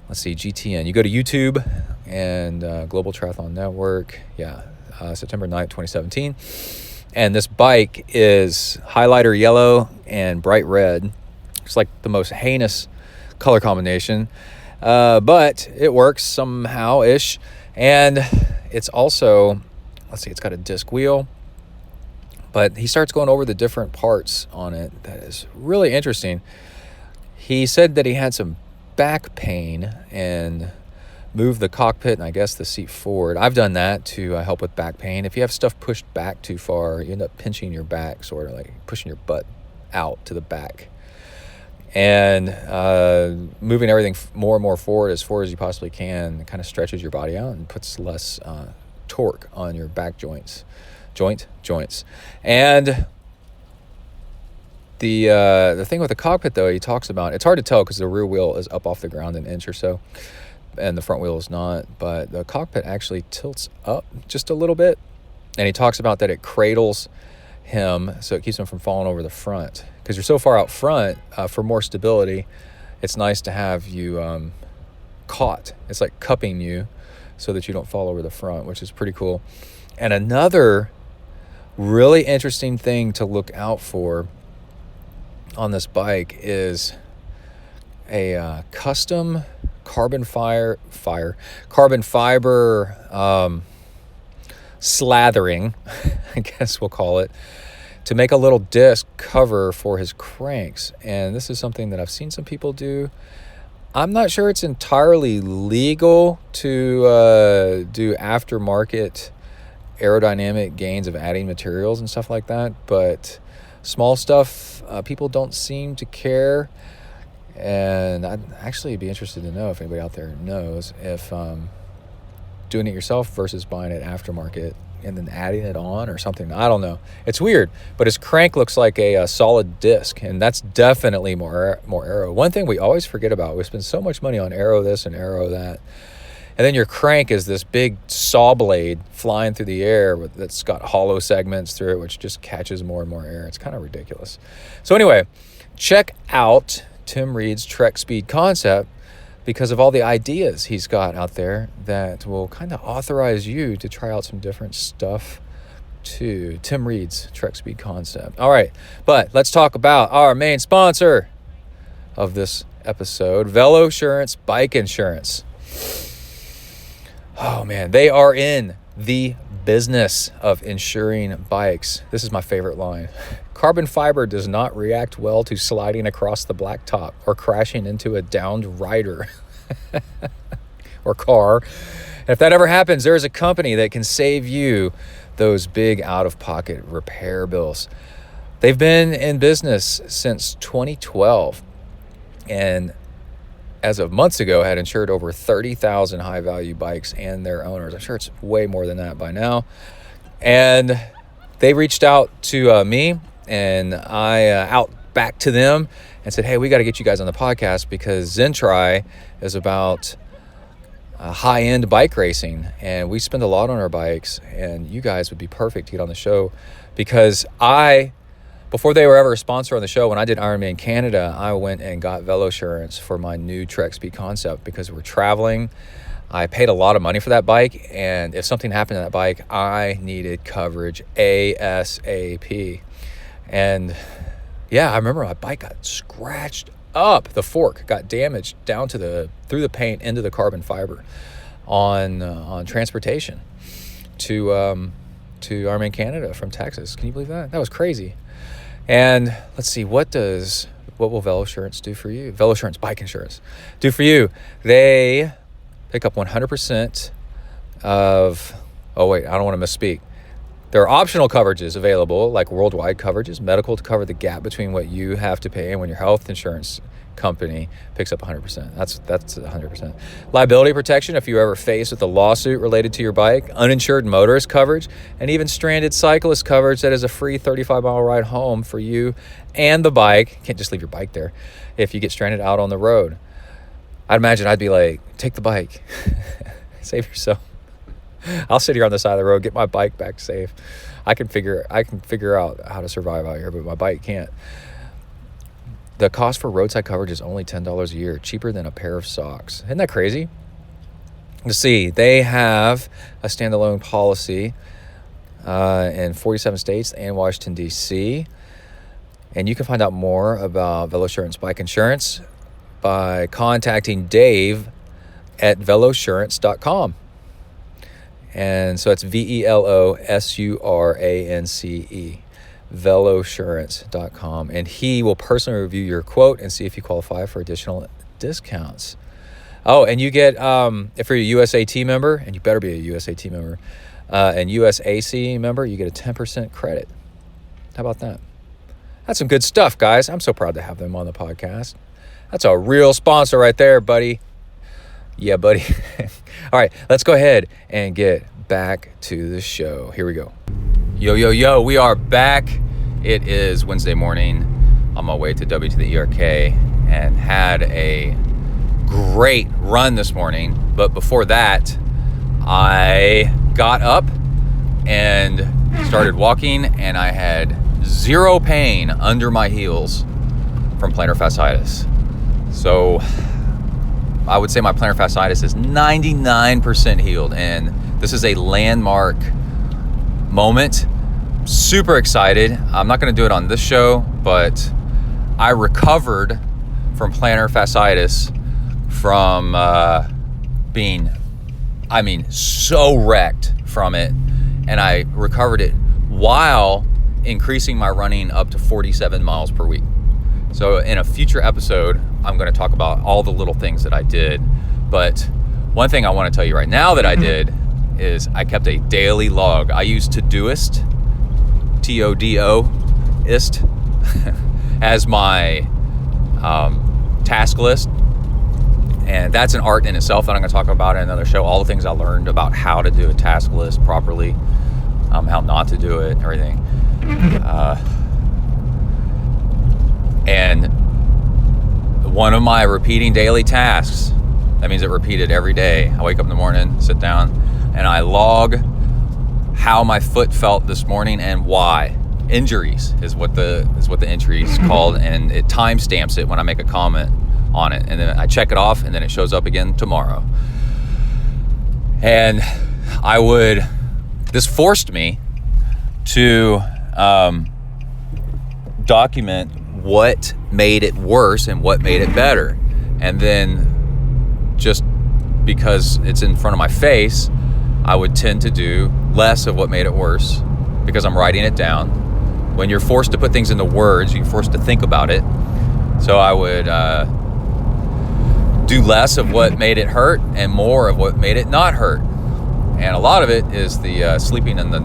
Let's see, GTN. You go to YouTube and Global Triathlon Network. Yeah, September 9th, 2017. And this bike is highlighter yellow and bright red. It's like the most heinous color combination. But it works somehow-ish. And it's also, let's see, it's got a disc wheel. But he starts going over the different parts on it. That is really interesting. He said that he had some back pain and moved the cockpit and I guess the seat forward. I've done that to help with back pain. If you have stuff pushed back too far, you end up pinching your back, sort of like pushing your butt out to the back. And moving everything more and more forward as far as you possibly can kind of stretches your body out and puts less torque on your back joints. And the thing with the cockpit, though, he talks about, it's hard to tell because the rear wheel is up off the ground an inch or so, and the front wheel is not. But the cockpit actually tilts up just a little bit. And he talks about that it cradles him, so it keeps him from falling over the front. Because you're so far out front, for more stability, it's nice to have you caught. It's like cupping you so that you don't fall over the front, which is pretty cool. And another really interesting thing to look out for on this bike is a custom carbon fiber slathering, I guess we'll call it, to make a little disc cover for his cranks. And this is something that I've seen some people do. I'm not sure it's entirely legal to do aftermarket aerodynamic gains of adding materials and stuff like that, but small stuff, people don't seem to care. And I'd actually be interested to know if anybody out there knows if doing it yourself versus buying it aftermarket and then adding it on or something. I don't know. It's weird, but his crank looks like a solid disc, and that's definitely more aero. One thing we always forget about, we spend so much money on aero this and aero that, and then your crank is this big saw blade flying through the air that's got hollow segments through it, which just catches more and more air. It's kind of ridiculous. So anyway, check out Tim Reed's Trek Speed concept, because of all the ideas he's got out there that will kind of authorize you to try out some different stuff too. Tim Reed's Trek Speed concept. All right, but let's talk about our main sponsor of this episode, Velosurance Bike Insurance. Oh man, they are in the business of insuring bikes. This is my favorite line. Carbon fiber does not react well to sliding across the blacktop or crashing into a downed rider or car. And if that ever happens, there is a company that can save you those big out-of-pocket repair bills. They've been in business since 2012, and as of months ago, had insured over 30,000 high-value bikes and their owners. I'm sure it's way more than that by now. And they reached out to me, and I out back to them and said, hey, we got to get you guys on the podcast because ZenTri is about high-end bike racing, and we spend a lot on our bikes, and you guys would be perfect to get on the show because before they were ever a sponsor on the show, when I did Ironman Canada, I went and got Velosurance for my new Trek Speed concept because we're traveling. I paid a lot of money for that bike, and if something happened to that bike, I needed coverage ASAP. And yeah, I remember my bike got scratched up. The fork got damaged down to through the paint into the carbon fiber on transportation to Ironman Canada from Texas. Can you believe that? That was crazy. And let's see, what will Velosurance do for you? Velosurance Bike Insurance do for you? They pick up 100% of, I don't want to misspeak. There are optional coverages available, like worldwide coverages, medical to cover the gap between what you have to pay and when your health insurance company picks up 100%. That's 100%. Liability protection if you're ever faced with a lawsuit related to your bike, uninsured motorist coverage, and even stranded cyclist coverage that is a free 35-mile ride home for you and the bike. You can't just leave your bike there if you get stranded out on the road. I'd imagine I'd be like, take the bike. Save yourself. I'll sit here on the side of the road, get my bike back safe. I can figure out how to survive out here, but my bike can't. The cost for roadside coverage is only $10 a year, cheaper than a pair of socks. Isn't that crazy? Let's see, they have a standalone policy in 47 states and Washington, D.C. And you can find out more about Velosurance Bike Insurance by contacting Dave at velosurance.com. And so it's VELOSURANCE, velosurance.com. And he will personally review your quote and see if you qualify for additional discounts. Oh, and you get, if you're a USAT member, and you better be a USAT member, and USAC member, you get a 10% credit. How about that? That's some good stuff, guys. I'm so proud to have them on the podcast. That's a real sponsor right there, buddy. Yeah, buddy. All right, let's go ahead and get back to the show. Here we go. Yo, we are back. It is Wednesday morning on my way to W to the ERK and had a great run this morning. But before that, I got up and started walking, and I had zero pain under my heels from plantar fasciitis. So I would say my plantar fasciitis is 99% healed, and this is a landmark moment. Super excited. I'm not going to do it on this show, but I recovered from plantar fasciitis from being, so wrecked from it, and I recovered it while increasing my running up to 47 miles per week. So in a future episode, I'm going to talk about all the little things that I did. But one thing I want to tell you right now that I did is I kept a daily log. I use Todoist, Todoist, as my task list. And that's an art in itself that I'm going to talk about in another show. All the things I learned about how to do a task list properly, how not to do it, everything. And one of my repeating daily tasks, that means it repeated every day. I wake up in the morning, sit down, and I log how my foot felt this morning and why. Injuries is what the entry is called, and it timestamps it when I make a comment on it, and then I check it off, and then it shows up again tomorrow. And this forced me to document what made it worse and what made it better. And then just because it's in front of my face, I would tend to do less of what made it worse because I'm writing it down. When you're forced to put things into words, you're forced to think about it. So I would do less of what made it hurt and more of what made it not hurt. And a lot of it is the sleeping in the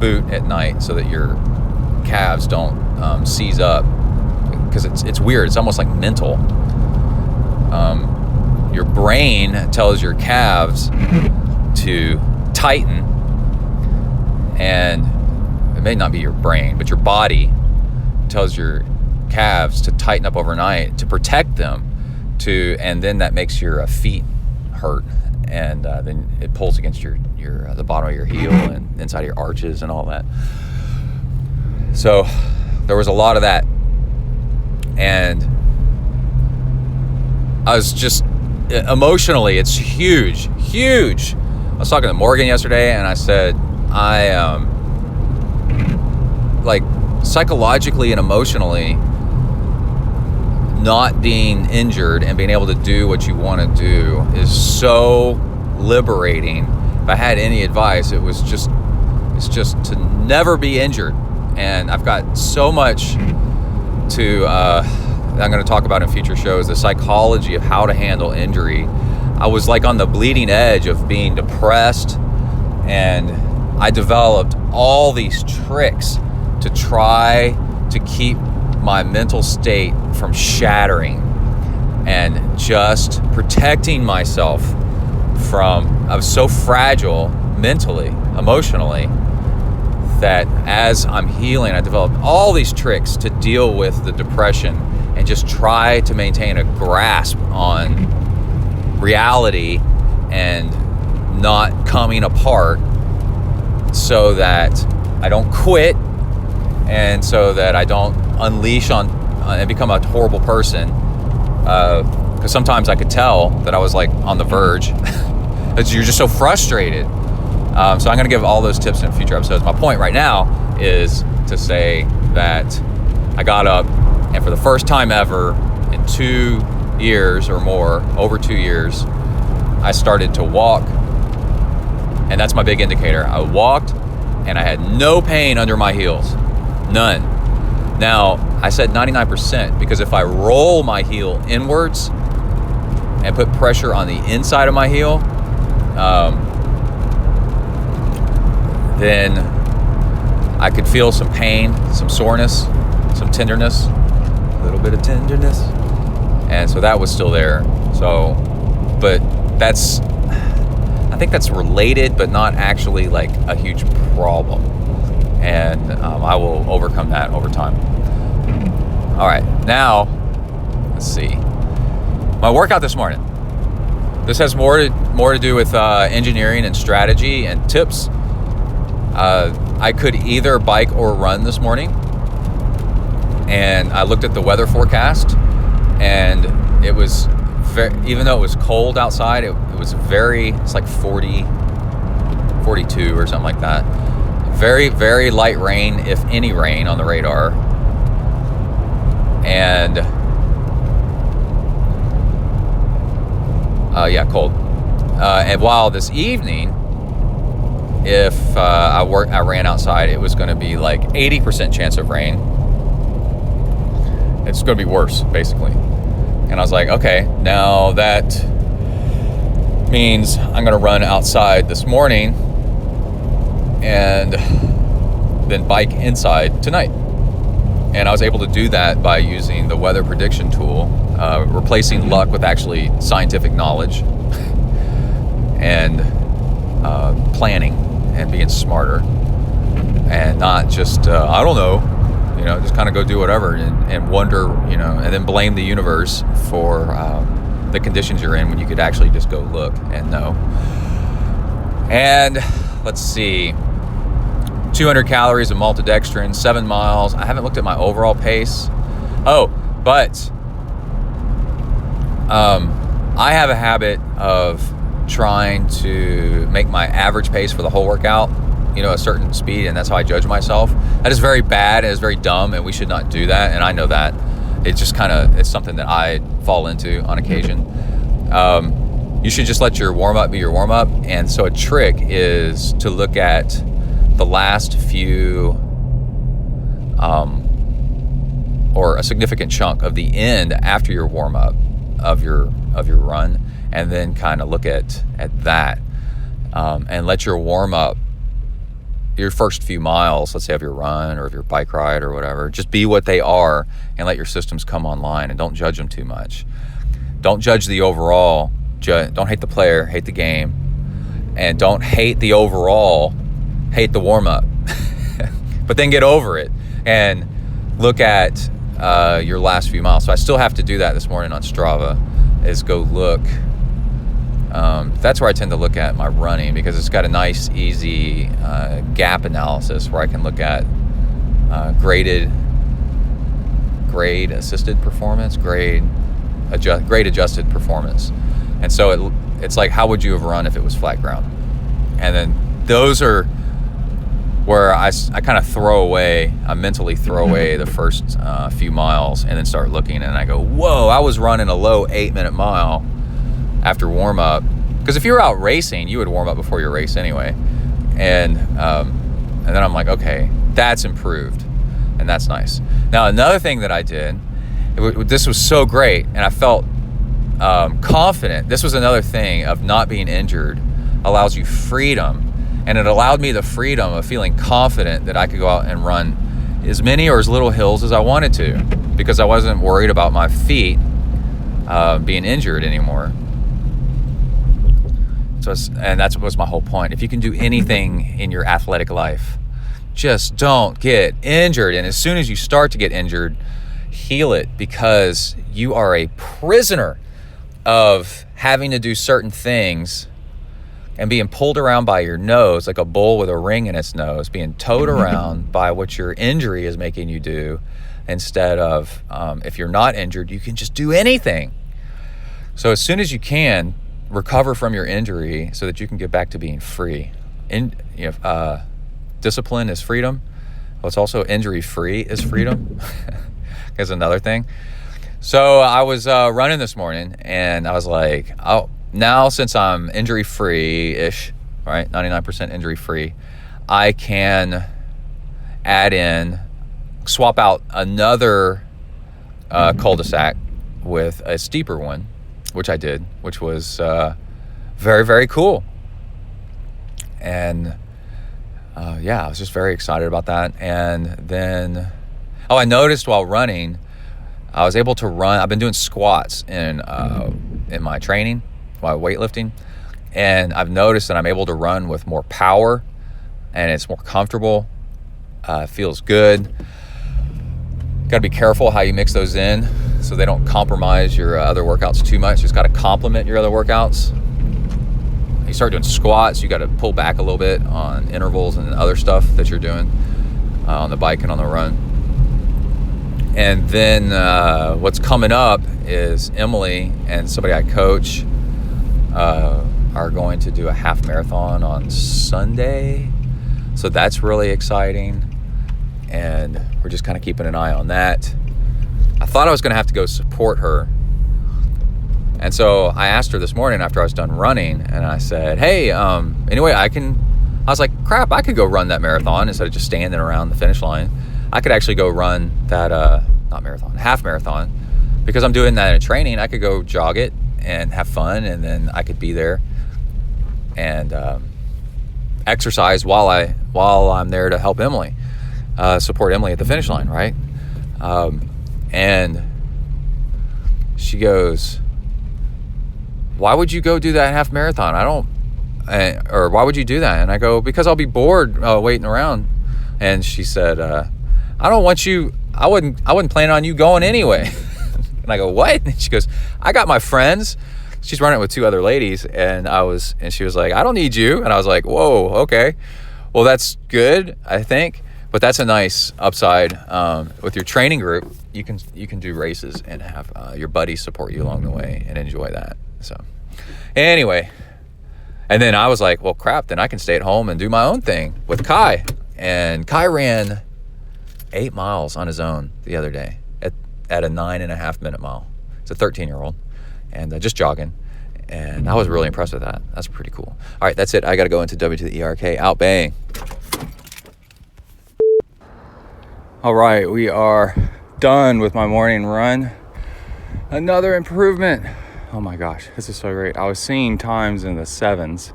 boot at night so that your calves don't seize up, because it's weird. It's almost like mental. Your brain tells your calves to tighten, and it may not be your brain, but your body tells your calves to tighten up overnight to protect them, and then that makes your feet hurt, and then it pulls against your the bottom of your heel and inside of your arches and all that. So there was a lot of that, and I was just emotionally, it's huge. I was talking to Morgan yesterday, and I said like psychologically and emotionally, not being injured and being able to do what you want to do is so liberating. If I had any advice, it's just to never be injured. And I've got so much to I'm going to talk about in future shows, the psychology of how to handle injury. I was like on the bleeding edge of being depressed, and I developed all these tricks to try to keep my mental state from shattering and just protecting myself from, I was so fragile mentally, emotionally, that as I'm healing, I developed all these tricks to deal with the depression and just try to maintain a grasp on reality and not coming apart, so that I don't quit and so that I don't unleash on and become a horrible person. Because sometimes I could tell that I was like on the verge. You're just so frustrated. So I'm going to give all those tips in future episodes. My point right now is to say that I got up, and for the first time ever in 2 years or more, over 2 years, I started to walk. And that's my big indicator. I walked and I had no pain under my heels. None. Now, I said 99% because if I roll my heel inwards and put pressure on the inside of my heel, then I could feel some pain, some soreness, some tenderness, a little bit of tenderness. And so that was still there. So, but I think that's related, but not actually like a huge problem. And I will overcome that over time. All right, now, let's see. My workout this morning. This has more to do with engineering and strategy and tips. I could either bike or run this morning. And I looked at the weather forecast, and it was even though it was cold outside, it was it's like 40, 42 or something like that. Very, very light rain, if any rain, on the radar. And cold. And while this evening, if I ran outside, it was going to be like 80% chance of rain. It's going to be worse, basically. And I was like, okay, now that means I'm going to run outside this morning and then bike inside tonight. And I was able to do that by using the weather prediction tool, replacing luck with actually scientific knowledge and planning and being smarter, and not just, I don't know, just kind of go do whatever and wonder, and then blame the universe for the conditions you're in when you could actually just go look and know. And let's see, 200 calories of maltodextrin, 7 miles. I haven't looked at my overall pace. But I have a habit of trying to make my average pace for the whole workout, a certain speed, and that's how I judge myself. That is very bad, and it's very dumb, and we should not do that, and I know that. It's just it's something that I fall into on occasion. You should just let your warm-up be your warm-up, and so a trick is to look at the last few, or a significant chunk of the end after your warm-up of your run, and then kind of look at that, and let your warm-up, your first few miles, let's say, of your run or of your bike ride or whatever, just be what they are and let your systems come online, and don't judge them too much. Don't judge the overall. Don't hate the player, hate the game. And don't hate the overall, hate the warm-up. But then get over it and look at your last few miles. So I still have to do that this morning on Strava, is go look. That's where I tend to look at my running, because it's got a nice, easy gap analysis where I can look at grade assisted performance, grade adjusted performance. And so it's like, how would you have run if it was flat ground? And then those are where I kind of I mentally throw away the first few miles, and then start looking, and I go, whoa, I was running a low 8-minute mile after warm up. Because if you were out racing, you would warm up before your race anyway. And then I'm like, okay, that's improved, and that's nice. Now, another thing that I did, this was so great, and I felt confident. This was another thing of not being injured, allows you freedom. And it allowed me the freedom of feeling confident that I could go out and run as many or as little hills as I wanted to, because I wasn't worried about my feet being injured anymore. And that was my whole point. If you can do anything in your athletic life, just don't get injured. And as soon as you start to get injured, heal it, because you are a prisoner of having to do certain things and being pulled around by your nose like a bull with a ring in its nose, being towed around by what your injury is making you do, instead of, if you're not injured, you can just do anything. So as soon as you can, recover from your injury so that you can get back to being free. Discipline is freedom. Well, it's also injury-free is freedom. Is another thing. So I was running this morning, and I was like, oh, now since I'm injury-free-ish, right, 99% injury-free, I can swap out another cul-de-sac with a steeper one, which I did, which was very, very cool. And I was just very excited about that. And then, Oh, I noticed while running, I was able to run. I've been doing squats in my training while weightlifting, and I've noticed that I'm able to run with more power, and it's more comfortable. Feels good. Got to be careful how you mix those in so they don't compromise your other workouts too much. It's got to complement your other workouts. You start doing squats, you got to pull back a little bit on intervals and other stuff that you're doing on the bike and on the run. And then what's coming up is Emily and somebody I coach are going to do a half marathon on Sunday. So that's really exciting. And we're just kind of keeping an eye on that. I thought I was going to have to go support her. And so I asked her this morning after I was done running, and I said, hey, anyway, I was like, crap, I could go run that marathon instead of just standing around the finish line. I could actually go run that, half marathon, because I'm doing that in training. I could go jog it and have fun, and then I could be there and exercise while I'm there to help Emily, support Emily at the finish line, right? And she goes, why would you go do that half marathon? Or why would you do that? And I go, because I'll be bored waiting around. And she said, I wouldn't plan on you going anyway. And I go, what? And she goes, I got my friends. She's running with 2 other ladies. And she was like, I don't need you. And I was like, whoa, okay. Well, that's good, I think. But that's a nice upside. With your training group, you can do races and have your buddies support you along the way and enjoy that. So anyway, and then I was like, well, crap, then I can stay at home and do my own thing with Kai. And Kai ran 8 miles on his own the other day at a 9.5 minute mile. It's a 13-year-old and just jogging. And I was really impressed with that. That's pretty cool. All right, that's it. I got to go into W to the ERK. Out bang. All right, we are done with my morning run. Another improvement. Oh my gosh, this is so great. I was seeing times in the 7s.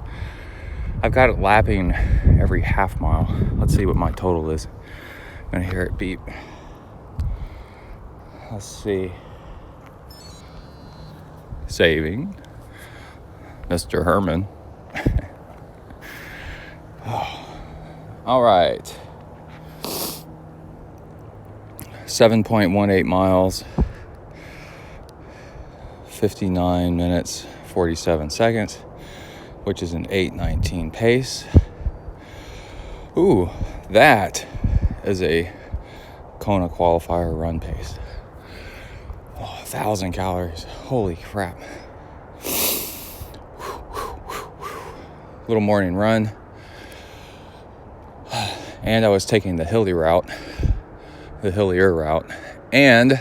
I've got it lapping every half mile. Let's see what my total is. I'm gonna hear it beep. Let's see. Saving. Mr. Herman. Oh. All right. 7.18 miles. 59 minutes, 47 seconds, which is an 8:19 pace. Ooh, that is a Kona qualifier run pace. 1,000 calories. Holy crap. Little morning run. And I was taking the hillier route. And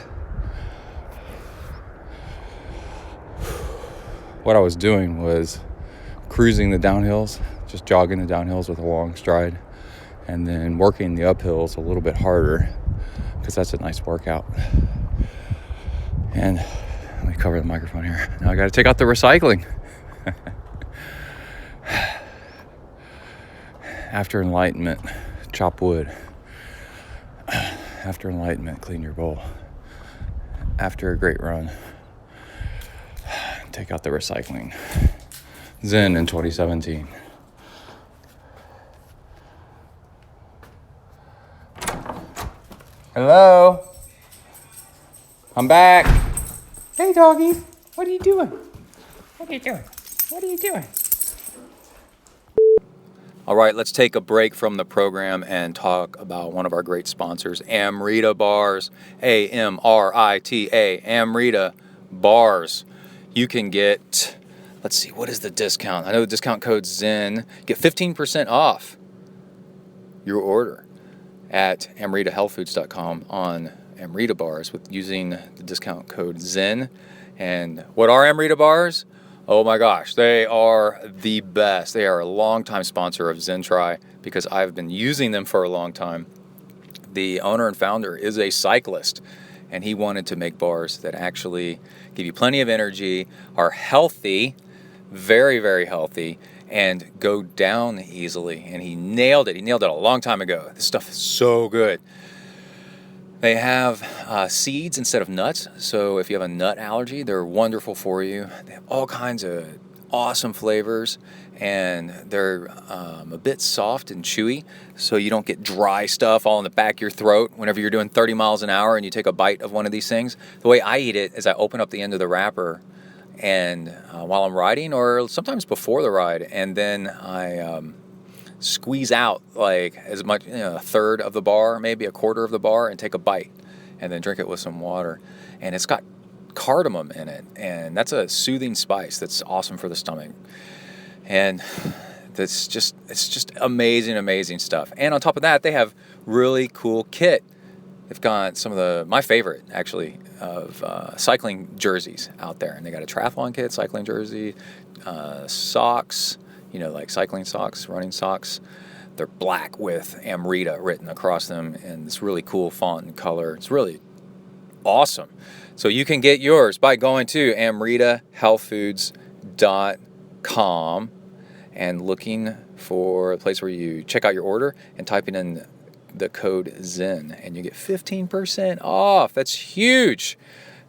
what I was doing was cruising the downhills, just jogging the downhills with a long stride, and then working the uphills a little bit harder because that's a nice workout. And let me cover the microphone here. Now I got to take out the recycling. After enlightenment, chop wood. After enlightenment, clean your bowl. After a great run, take out the recycling. Zen in 2017. Hello? I'm back. Hey, doggy. What are you doing? All right, let's take a break from the program and talk about one of our great sponsors, Amrita Bars. AMRITA, Amrita Bars. You can get, let's see, what is the discount? I know the discount code's Zen. Get 15% off your order at amritahealthfoods.com on Amrita Bars with using the discount code Zen. And what are Amrita Bars? Oh my gosh, they are the best. They are a longtime sponsor of ZenTri because I've been using them for a long time. The owner and founder is a cyclist, and he wanted to make bars that actually give you plenty of energy, are healthy, very, very healthy, and go down easily. And he nailed it. He nailed it a long time ago. This stuff is so good. They have seeds instead of nuts. So if you have a nut allergy, they're wonderful for you. They have all kinds of awesome flavors, and they're a bit soft and chewy, so you don't get dry stuff all in the back of your throat whenever you're doing 30 miles an hour and you take a bite of one of these things. The way I eat it is I open up the end of the wrapper and while I'm riding, or sometimes before the ride, and then I squeeze out like as much, a third of the bar, maybe a quarter of the bar, and take a bite, and then drink it with some water. And it's got cardamom in it, and that's a soothing spice that's awesome for the stomach. And it's just amazing stuff. And on top of that, they have really cool kit. They've got some of my favorite actually of cycling jerseys out there, and they got a triathlon kit, cycling jersey, socks, like cycling socks, running socks. They're black with Amrita written across them, and this really cool font and color. It's really awesome. So you can get yours by going to amritahealthfoods.com and looking for a place where you check out your order and typing in the code ZEN, and you get 15% off. That's huge.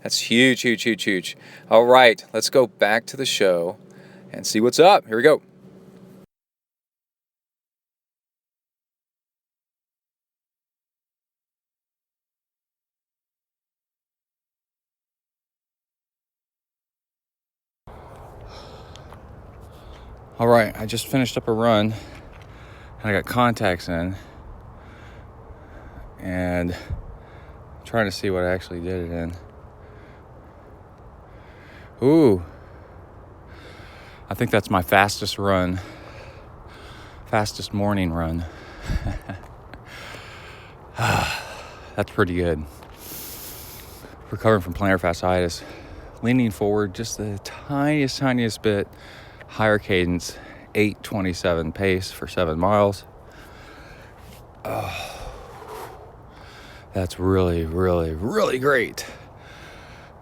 That's huge. All right, let's go back to the show and see what's up. Here we go. All right, I just finished up a run, and I got contacts in, and I'm trying to see what I actually did it in. Ooh, I think that's my fastest morning run. That's pretty good. Recovering from plantar fasciitis, leaning forward just the tiniest bit, higher cadence, 8:27 pace for 7 miles. That's really great.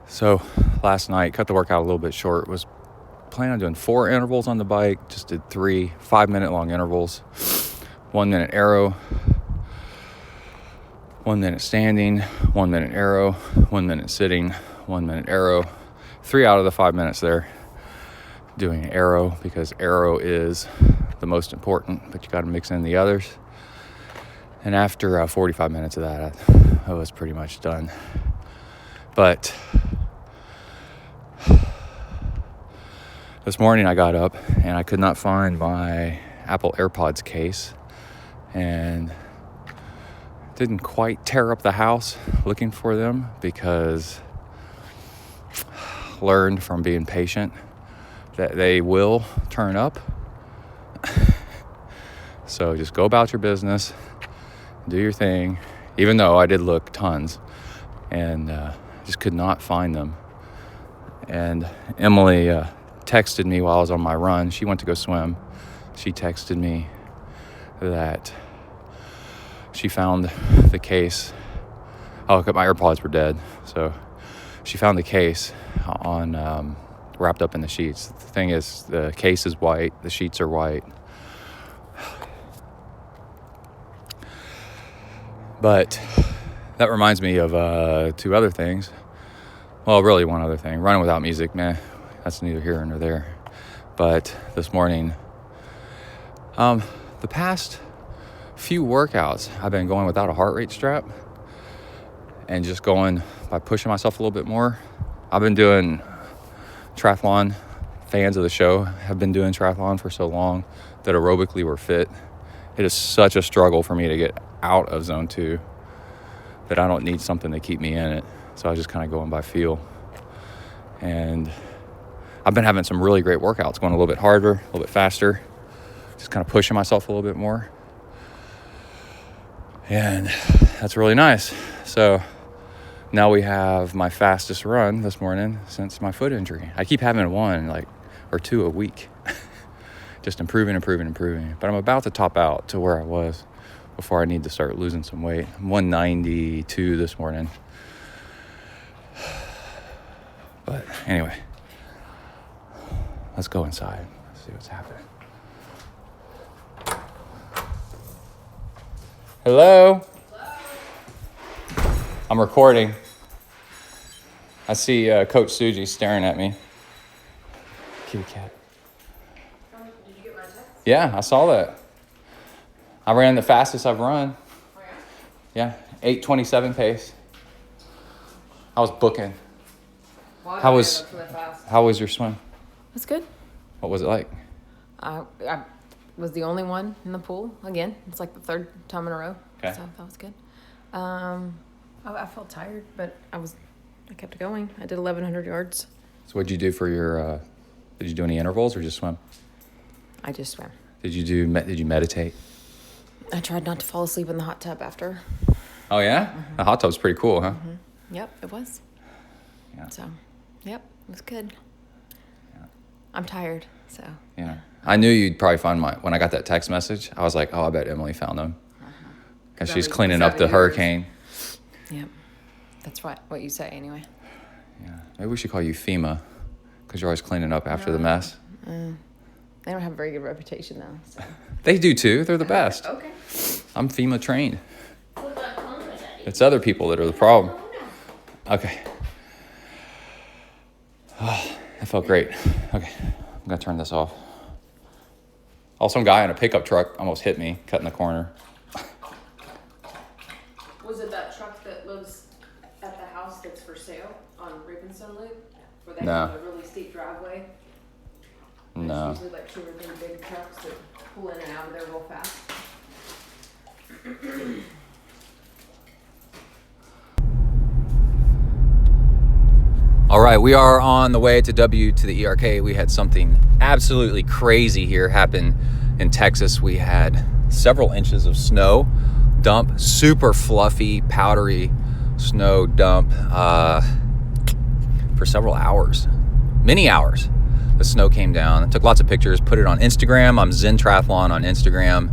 So last night, cut the workout a little bit short. Was planning on doing 4 intervals on the bike. Just did 3 5-minute long intervals. 1 minute aero, 1 minute standing, 1 minute aero, 1 minute sitting, 1 minute aero. 3 out of the 5 minutes there doing aero, because aero is the most important, but you got to mix in the others. And after 45 minutes of that, I was pretty much done. But this morning I got up and I could not find my Apple AirPods case, and didn't quite tear up the house looking for them, because learned from being patient that they will turn up. So just go about your business, do your thing, even though I did look tons, and just could not find them. And Emily texted me while I was on my run. She went to go swim. She texted me that she found the case. Oh, my AirPods were dead. So she found the case on wrapped up in the sheets. The thing is, the case is white, the sheets are white. But that reminds me of 2 other things. Well, really 1 other thing. Running without music, that's neither here nor there. But this morning, the past few workouts, I've been going without a heart rate strap and just going by pushing myself a little bit more. I've been doing triathlon. Fans of the show have been doing triathlon for so long that aerobically we're fit. It is such a struggle for me to get out of zone 2 that I don't need something to keep me in it. So I was just kind of going by feel. And I've been having some really great workouts, going a little bit harder, a little bit faster, just kind of pushing myself a little bit more. And that's really nice. So now we have my fastest run this morning since my foot injury. I keep having 1 or 2 a week. Just improving. But I'm about to top out to where I was before I need to start losing some weight. I'm 192 this morning. But anyway, let's go inside. Let's see what's happening. Hello? I'm recording. I see Coach Suji staring at me. Kitty cat. Did you get my text? Yeah, I saw that. I ran the fastest I've run. Oh, yeah? Yeah, 8:27 pace. I was booking. Well, How was- that's really fast. How was your swim? That's good. What was it like? I was the only one in the pool again. It's like the third time in a row. Okay. So that was good. I felt tired, but I kept going. I did 1,100 yards. So what'd you do for your, did you do any intervals or just swim? I just swam. Did you meditate? I tried not to fall asleep in the hot tub after. Oh yeah? Mm-hmm. The hot tub's pretty cool, huh? Mm-hmm. Yep, it was. Yeah. So, yep, it was good. Yeah. I'm tired, so. Yeah. I knew you'd probably find when I got that text message, I was like, oh, I bet Emily found them. Because she's cleaning up the hurricane. Yep. That's what you say anyway. Yeah. Maybe we should call you FEMA, because you're always cleaning up after the mess. They don't have a very good reputation, though. So. They do too. They're the best. Okay. I'm FEMA trained. It's other people that are the problem. Okay. Oh, that felt great. Okay. I'm going to turn this off. Oh, some guy in a pickup truck almost hit me, cutting the corner. Was it that truck that lives at the house that's for sale on Ravenstone Loop? Where they No. have a really steep driveway? No. There's usually like 2 or 3 big trucks that pull in and out of there real fast. All right, we are on the way to the ERK. We had something absolutely crazy here happen in Texas. We had several inches of snow dump, super fluffy, powdery snow dump for several hours, many hours. The snow came down. I took lots of pictures, put it on Instagram. I'm ZenTri on Instagram.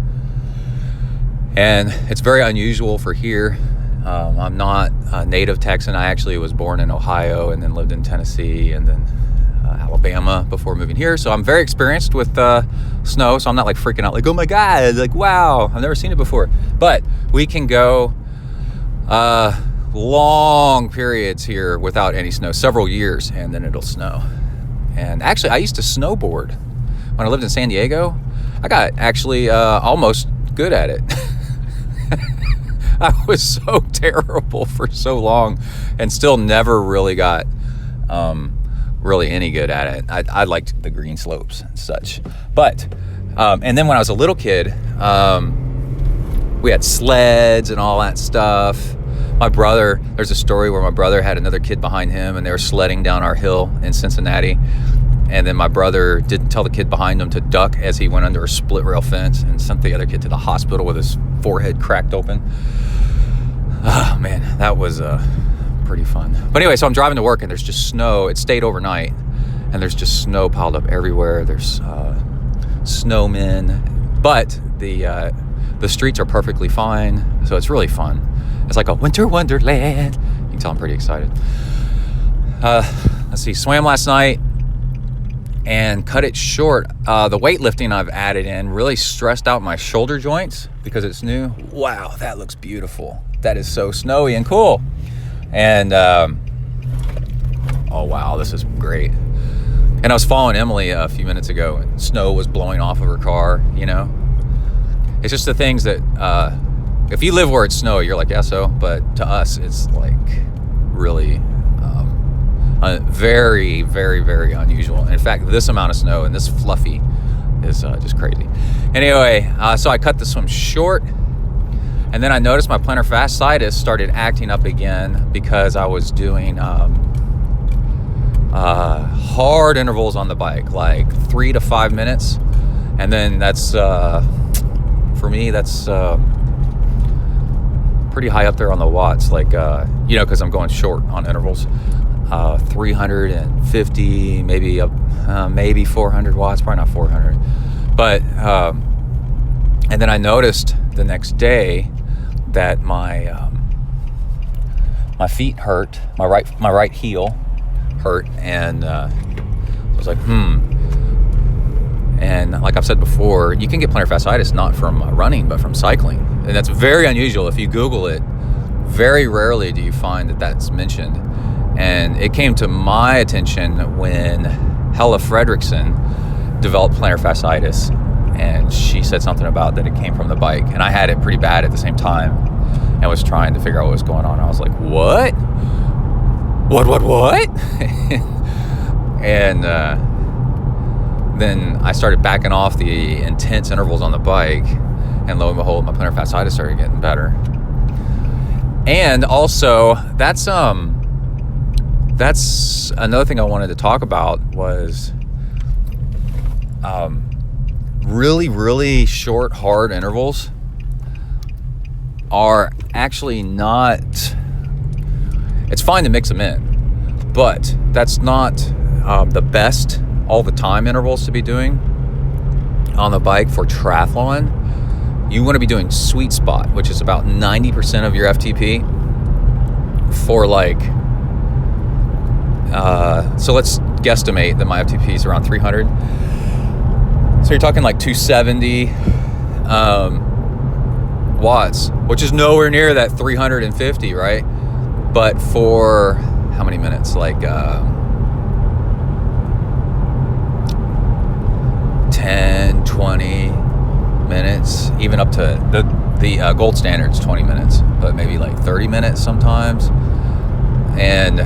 And it's very unusual for here. I'm not a native Texan. I actually was born in Ohio and then lived in Tennessee and then Alabama before moving here. So I'm very experienced with snow. So I'm not like freaking out like, oh my God, like, wow, I've never seen it before. But we can go long periods here without any snow, several years, and then it'll snow. And actually, I used to snowboard when I lived in San Diego. I got actually almost good at it. I was so terrible for so long and still never really got really any good at it. I liked the green slopes and such. But, and then when I was a little kid, we had sleds and all that stuff. My brother, there's a story where my brother had another kid behind him and they were sledding down our hill in Cincinnati. And then my brother didn't tell the kid behind him to duck as he went under a split rail fence and sent the other kid to the hospital with his forehead cracked open. Oh man, that was pretty fun. But anyway, so I'm driving to work and there's just snow. It stayed overnight and there's just snow piled up everywhere. There's snowmen, but the streets are perfectly fine. So it's really fun. It's like a winter wonderland. You can tell I'm pretty excited. Let's see, swam last night and cut it short. The weightlifting I've added in really stressed out my shoulder joints because it's new. Wow, that looks beautiful. That is so snowy and cool. And, oh wow, this is great. And I was following Emily a few minutes ago and snow was blowing off of her car, you know. It's just the things that, if you live where it's snowy, you're like, yeah, so. But to us, it's like really very, very, very unusual. In fact, this amount of snow and this fluffy is just crazy. Anyway, so I cut this one short. And then I noticed my plantar fasciitis started acting up again because I was doing hard intervals on the bike, like 3 to 5 minutes. And then that's, for me, that's pretty high up there on the watts, like, you know, because I'm going short on intervals. 350, maybe 400 watts, probably not 400. But, and then I noticed the next day that my feet hurt, my right heel hurt, and I was like, And like I've said before, you can get plantar fasciitis not from running, but from cycling. And that's very unusual. If you Google it, Very rarely do you find that that's mentioned. And it came to my attention when Hella Fredrickson developed plantar fasciitis, and she said something about that it came from the bike, and I had it pretty bad at the same time and was trying to figure out what was going on. I was like, what? And then I started backing off the intense intervals on the bike, and lo and behold, my plantar fasciitis started getting better. And also, that's another thing I wanted to talk about was really, really short, hard intervals are actually not, it's fine to mix them in, but that's not the best all the time intervals to be doing on the bike for triathlon. You want to be doing sweet spot, which is about 90% of your FTP for like, so let's guesstimate that my FTP is around 300. So you're talking like 270 watts, which is nowhere near that 350, right? But for how many minutes? Like 10, 20 minutes, even up to the gold standard's 20 minutes, but maybe like 30 minutes sometimes. And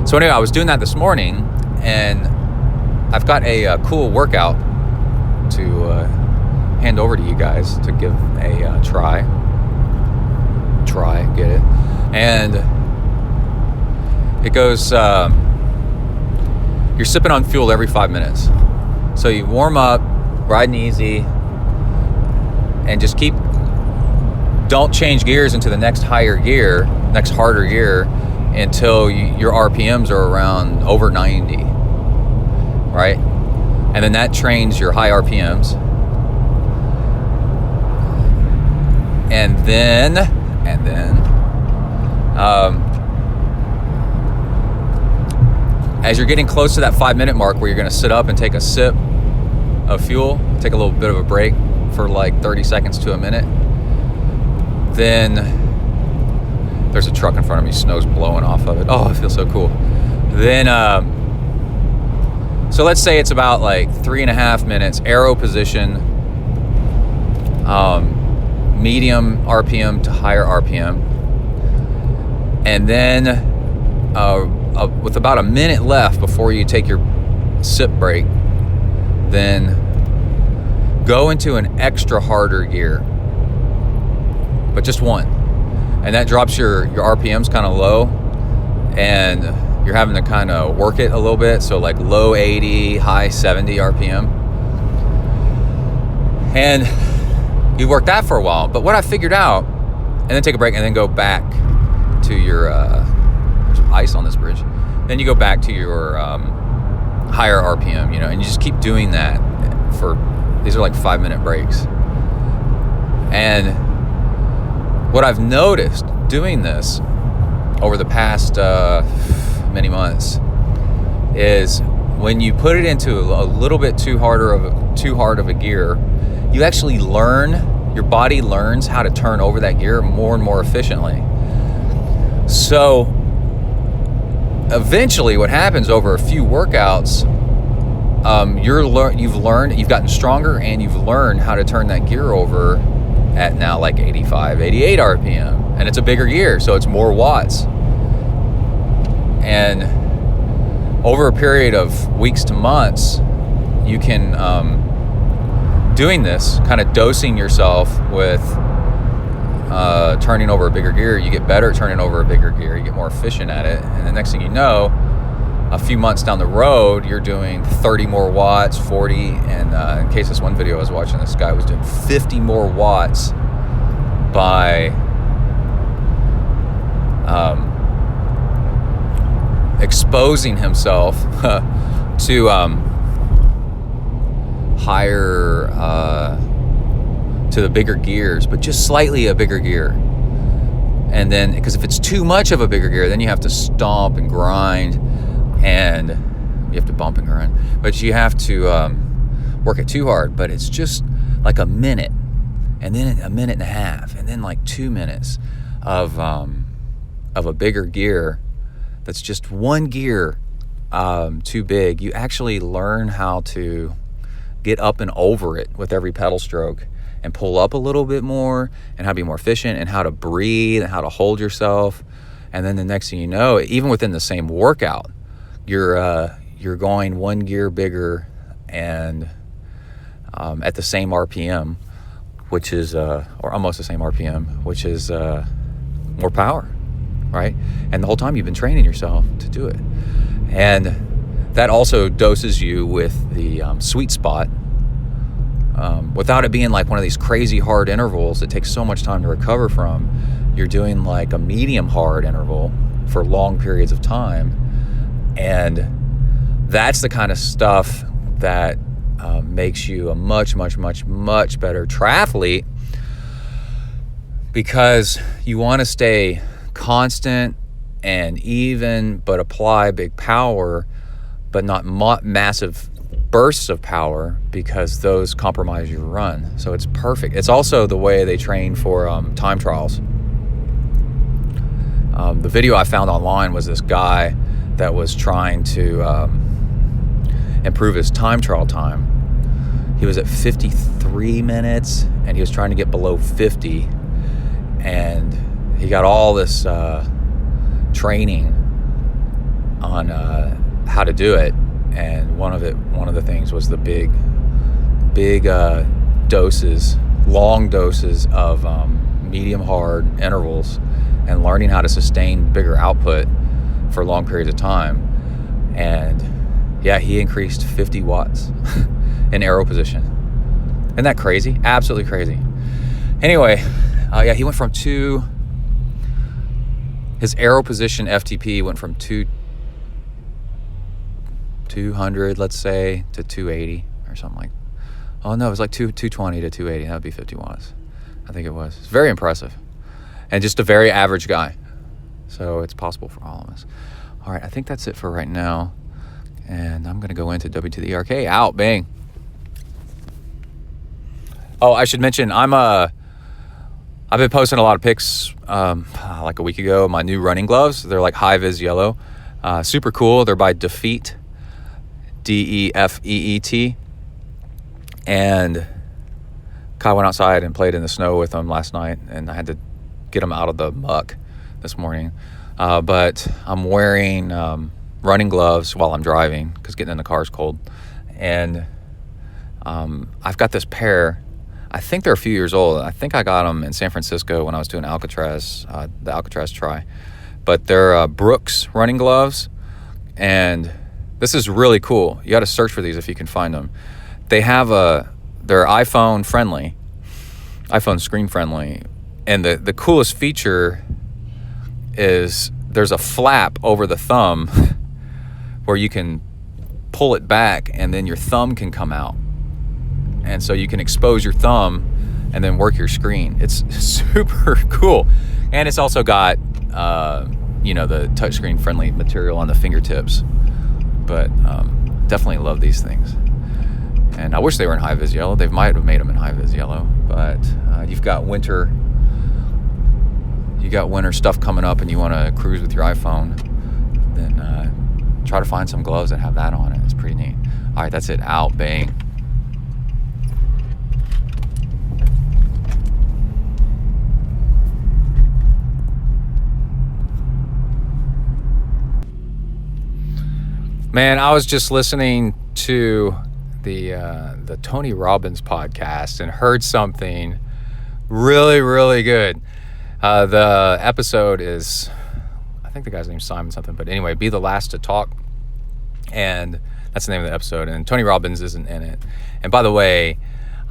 so anyway, I was doing that this morning, and I've got a cool workout to hand over to you guys to give a try, get it? And it goes, you're sipping on fuel every 5 minutes. So you warm up, riding easy, and just don't change gears into the next harder gear until your RPMs are around over 90, right? And then that trains your high RPMs. And then as you're getting close to that 5 minute mark where you're going to sit up and take a sip of fuel, take a little bit of a break for like 30 seconds to a minute, then there's a truck in front of me, snow's blowing off of it. Oh, it feels so cool. Then so let's say it's about like 3.5 minutes, aero position, medium RPM to higher RPM, and then with about a minute left before you take your sip break, then go into an extra harder gear, but just one, and that drops your RPMs kind of low, and you're having to kind of work it a little bit, so like low 80, high 70 RPM, and you work that for a while. But what I figured out, and then take a break, and then go back to your there's ice on this bridge, then you go back to your higher RPM, and you just keep doing that for, these are like 5 minute breaks. And what I've noticed doing this over the past many months is when you put it into a little bit too hard of a gear, you actually your body learns how to turn over that gear more and more efficiently. So eventually what happens over a few workouts, you've gotten stronger, and you've learned how to turn that gear over at now like 85, 88 RPM, and it's a bigger gear, so it's more watts. And over a period of weeks to months, you can doing this, kind of dosing yourself with turning over a bigger gear, you get better at turning over a bigger gear, you get more efficient at it, and the next thing you know, a few months down the road, you're doing 30 more watts, 40, and in case this one video I was watching, this guy was doing 50 more watts by exposing himself to higher, to the bigger gears, but just slightly a bigger gear. And then, because if it's too much of a bigger gear, then you have to stomp and grind, and you have to bump and grind, but you have to work it too hard. But it's just like a minute, and then a minute and a half, and then like 2 minutes, of a bigger gear that's just one gear too big, you actually learn how to get up and over it with every pedal stroke and pull up a little bit more and how to be more efficient and how to breathe and how to hold yourself. And then the next thing you know, even within the same workout, you're going one gear bigger and at the same RPM, which is or almost the same RPM, which is more power, right? And the whole time you've been training yourself to do it. And that also doses you with the sweet spot without it being like one of these crazy hard intervals that takes so much time to recover from. You're doing like a medium hard interval for long periods of time. And that's the kind of stuff that makes you a much, much, much, much better triathlete, because you want to stay constant and even, but apply big power, but not massive bursts of power, because those compromise your run. So it's perfect. It's also the way they train for time trials. The video I found online was this guy that was trying to improve his time trial time. He was at 53 minutes and he was trying to get below 50, and he got all this training on how to do it. And one of the things was the big doses, long doses of medium hard intervals, and learning how to sustain bigger output for long periods of time. And yeah, he increased 50 watts in aero position. Isn't that crazy? Absolutely crazy. Anyway, yeah, he went from his aero position FTP went from 200, let's say, to 280 or something like. Oh no, it was like 220 to 280. That would be 50 watts. I think it was. It's very impressive. And just a very average guy. So it's possible for all of us. All right, I think that's it for right now. And I'm going to go into W to the ERK. Out, bang. Oh, I should mention, I've been posting a lot of pics like a week ago. My new running gloves. They're like high-vis yellow. Super cool. They're by Defeat. DEFEET. And Kai went outside and played in the snow with them last night, and I had to get them out of the muck this morning. But I'm wearing running gloves while I'm driving because getting in the car is cold. And I've got this pair. I think they're a few years old. I think I got them in San Francisco when I was doing Alcatraz, the Alcatraz Tri. But they're Brooks running gloves, and this is really cool. You got to search for these if you can find them. They're iPhone friendly, iPhone screen friendly, and the coolest feature is there's a flap over the thumb where you can pull it back and then your thumb can come out. And so you can expose your thumb and then work your screen. It's super cool. And it's also got, the touchscreen friendly material on the fingertips. But definitely love these things. And I wish they were in high-vis yellow. They might have made them in high-vis yellow. But you've got winter stuff coming up and you want to cruise with your iPhone, then try to find some gloves that have that on it. It's pretty neat. All right, that's it. Out. Bang. Man, I was just listening to the Tony Robbins podcast and heard something really, really good. The episode is, I think the guy's name's Simon something, but anyway, Be the Last to Talk. And that's the name of the episode. And Tony Robbins isn't in it. And by the way,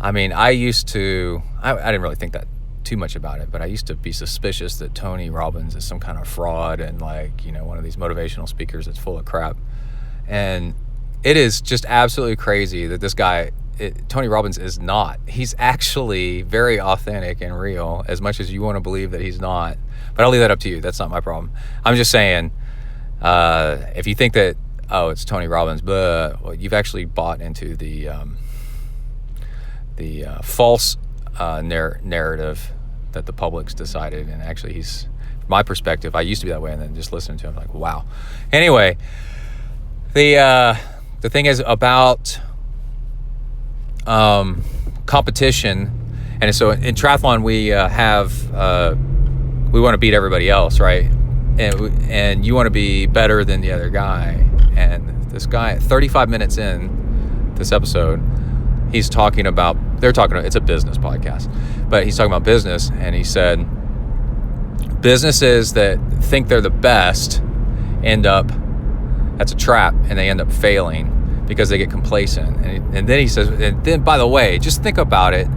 I mean, I didn't really think that too much about it, but I used to be suspicious that Tony Robbins is some kind of fraud and one of these motivational speakers that's full of crap. And it is just absolutely crazy that this guy, Tony Robbins, is not. He's actually very authentic and real, as much as you want to believe that he's not. But I'll leave that up to you. That's not my problem. I'm just saying, if you think that, it's Tony Robbins, well, you've actually bought into the false narrative that the public's decided. And actually, he's, from my perspective, I used to be that way, and then just listening to him, like, wow. Anyway, the thing is about competition, and so in triathlon we want to beat everybody else, right? And you want to be better than the other guy. And this guy, 35 minutes in this episode, it's a business podcast, but he's talking about business, and he said businesses that think they're the best that's a trap, and they end up failing because they get complacent. And then he says, and then, by the way, just think about it.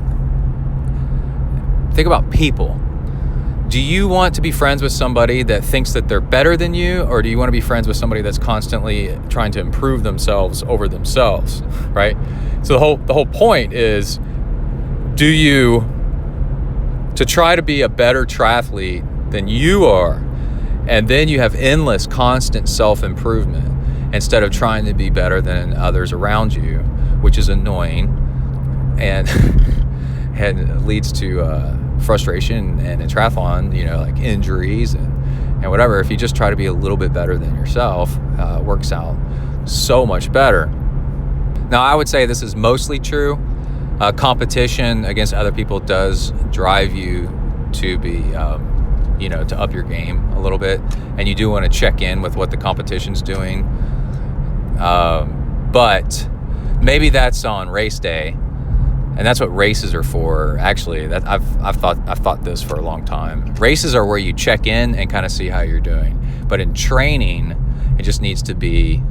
Think about people. Do you want to be friends with somebody that thinks that they're better than you, or do you want to be friends with somebody that's constantly trying to improve themselves over themselves, right? So the whole point is, to try to be a better triathlete than you are, and then you have endless, constant self-improvement instead of trying to be better than others around you, which is annoying and and leads to frustration, and in triathlon, like injuries and whatever. If you just try to be a little bit better than yourself, it works out so much better. Now, I would say this is mostly true. Competition against other people does drive you to be, to up your game a little bit, and you do want to check in with what the competition's doing. But maybe that's on race day. And that's what races are for. Actually, that I've thought this for a long time. Races are where you check in and kind of see how you're doing. But in training, it just needs to be,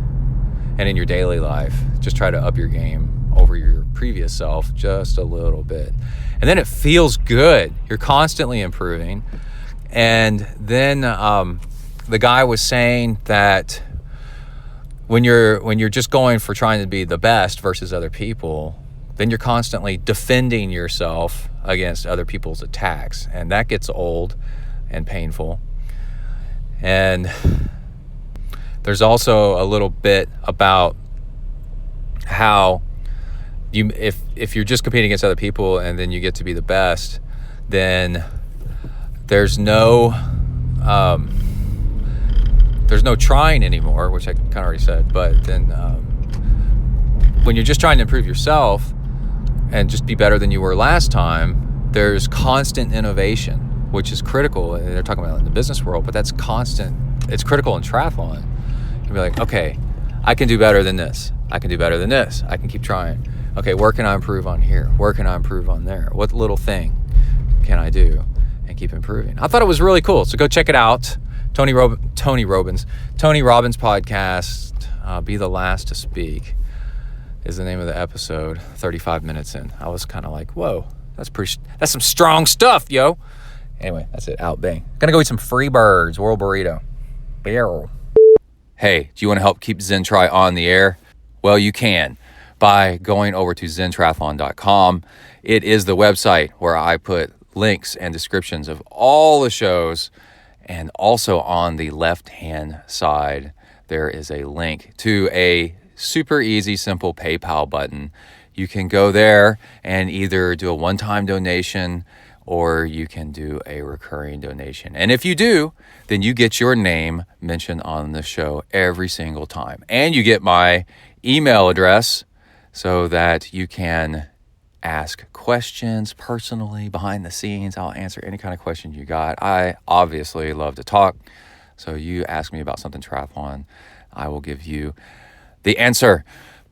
and in your daily life, just try to up your game over your previous self just a little bit. And then it feels good. You're constantly improving. And then the guy was saying that when you're just going for trying to be the best versus other people, then you're constantly defending yourself against other people's attacks. And that gets old and painful. And there's also a little bit about how if you're just competing against other people and then you get to be the best, then there's no trying anymore, which I kind of already said. But then when you're just trying to improve yourself and just be better than you were last time, there's constant innovation, which is critical. And they're talking about it in the business world, but that's constant. It's critical in triathlon. You'll be like, okay, I can do better than this. I can do better than this. I can keep trying. Okay, where can I improve on here? Where can I improve on there? What little thing can I do and keep improving? I thought it was really cool. So go check it out. Tony Robbins podcast, Be the Last to Speak, is the name of the episode. 35 minutes in, I was kind of like, whoa, that's some strong stuff, yo. Anyway, that's it. Out, bang. Gonna go eat some Freebirds World Burrito. Barrel. Hey, do you want to help keep ZenTri on the air? Well, you can by going over to zentriathlon.com. It is the website where I put links and descriptions of all the shows. And also on the left-hand side, there is a link to a super easy, simple PayPal button. You can go there and either do a one-time donation or you can do a recurring donation. And if you do, then you get your name mentioned on the show every single time. And you get my email address so that you can ask questions personally behind the scenes. I'll answer any kind of question you got. I obviously love to talk. So you ask me about something triathlon, I will give you the answer.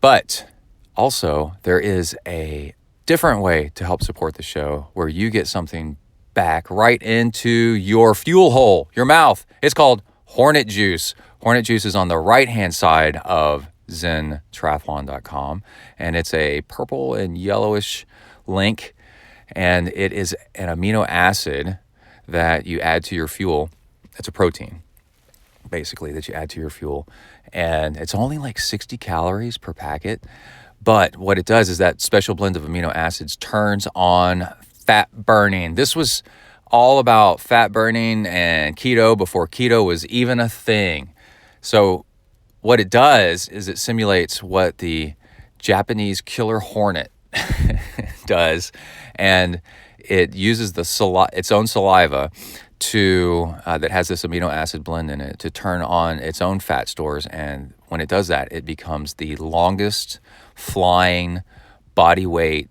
But also there is a different way to help support the show where you get something back right into your fuel hole, your mouth. It's called Hornet Juice. Hornet Juice is on the right-hand side of zentriathlon.com, and it's a purple and yellowish link, and it is an amino acid that you add to your fuel. It's a protein, basically, that you add to your fuel, and it's only like 60 calories per packet, but what it does is that special blend of amino acids turns on fat burning. This was all about fat burning and keto before keto was even a thing. So what it does is it simulates what the Japanese killer hornet does, and it uses its own saliva to that has this amino acid blend in it to turn on its own fat stores. And when it does that, it becomes the longest flying body weight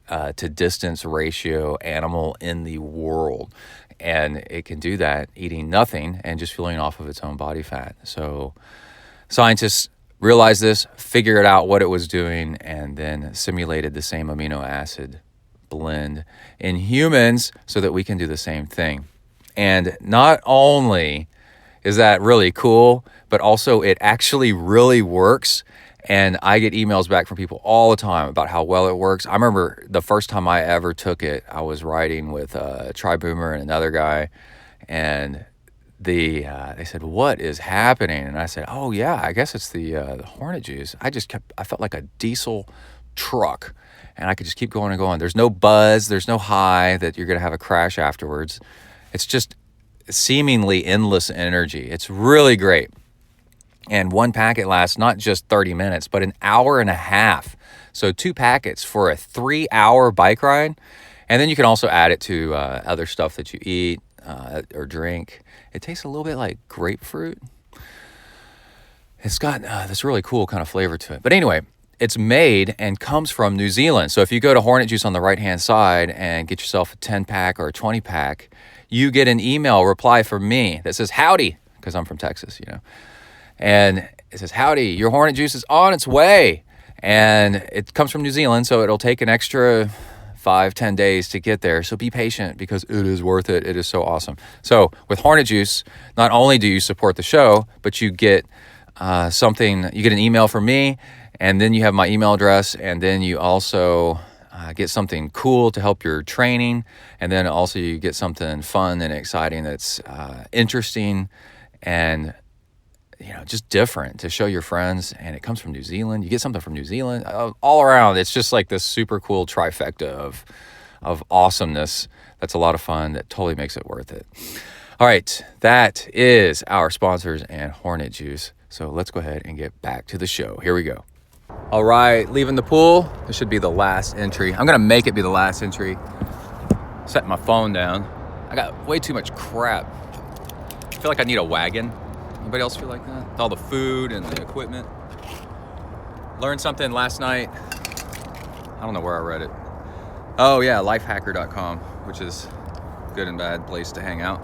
to distance ratio animal in the world. And it can do that eating nothing and just fueling off of its own body fat. So scientists realized this, figured out what it was doing, and then simulated the same amino acid blend in humans so that we can do the same thing. And not only is that really cool, but also it actually really works. And I get emails back from people all the time about how well it works. I remember the first time I ever took it, I was riding with Tri Boomer and another guy, and they said, "What is happening?" And I said, "Oh yeah, I guess it's the Hornet juice." I felt like a diesel truck, and I could just keep going and going. There's no buzz, there's no high that you're gonna have a crash afterwards. It's just seemingly endless energy. It's really great. And one packet lasts not just 30 minutes, but an hour and a half. So 2 packets for a 3-hour bike ride. And then you can also add it to other stuff that you eat or drink. It tastes a little bit like grapefruit. It's got this really cool kind of flavor to it. But anyway, it's made and comes from New Zealand. So if you go to Hornet Juice on the right-hand side and get yourself a 10-pack or a 20-pack, you get an email reply from me that says, "Howdy," because I'm from Texas, And it says, "Howdy, your Hornet Juice is on its way." And it comes from New Zealand, so it'll take an extra 5-10 days to get there. So be patient because it is worth it. It is so awesome. So with Hornet Juice, not only do you support the show, but you get you get an email from me, and then you have my email address, and then you also get something cool to help your training, and then also you get something fun and exciting that's interesting and just different to show your friends. And it comes from New Zealand. You get something from New Zealand all around. It's just like this super cool trifecta of awesomeness. That's a lot of fun. That totally makes it worth it. All right. That is our sponsors and Hornet Juice. So let's go ahead and get back to the show. Here we go. All right. Leaving the pool. This should be the last entry. I'm going to make it be the last entry. Setting my phone down. I got way too much crap. I feel like I need a wagon. Anybody else feel like that? With all the food and the equipment. Learned something last night. I don't know where I read it. Oh yeah, lifehacker.com, which is a good and bad place to hang out.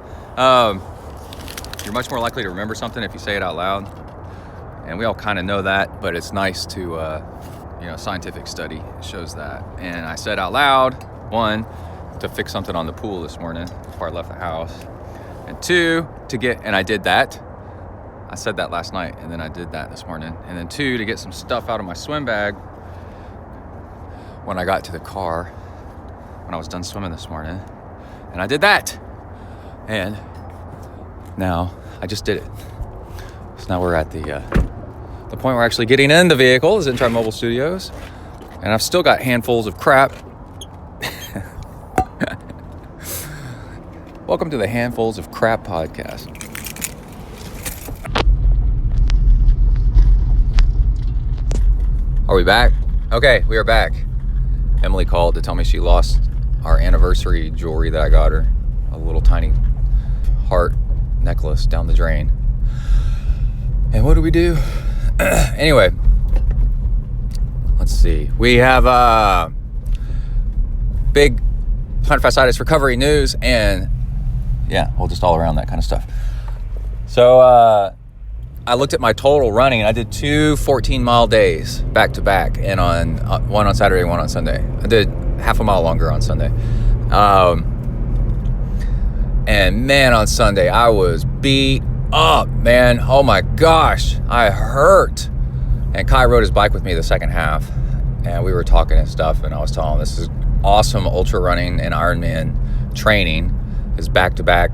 You're much more likely to remember something if you say it out loud. And we all kind of know that, but it's nice to, scientific study shows that. And I said out loud, 1, to fix something on the pool this morning before I left the house. And 2, and I did that. I said that last night, and then I did that this morning. And then 2, to get some stuff out of my swim bag when I got to the car, when I was done swimming this morning. And I did that. And now I just did it. So now we're at the point we're actually getting in the vehicle, the ZenTri Mobile Studios. And I've still got handfuls of crap. Welcome to the Handfuls of Crap podcast. Are we back? Okay, we are back. Emily called to tell me she lost our anniversary jewelry that I got her. A little tiny heart necklace down the drain. And what do we do? Anyway, let's see. We have big plantar fasciitis recovery news, and just all around that kind of stuff. So I looked at my total running, and I did 2 14-mile days back to back, and on one on Saturday, one on Sunday. I did half a mile longer on Sunday. And man, on Sunday, I was beat up, man. Oh my gosh, I hurt. And Kai rode his bike with me the second half, and we were talking and stuff, and I was telling him this is awesome ultra running and Ironman training is back-to-back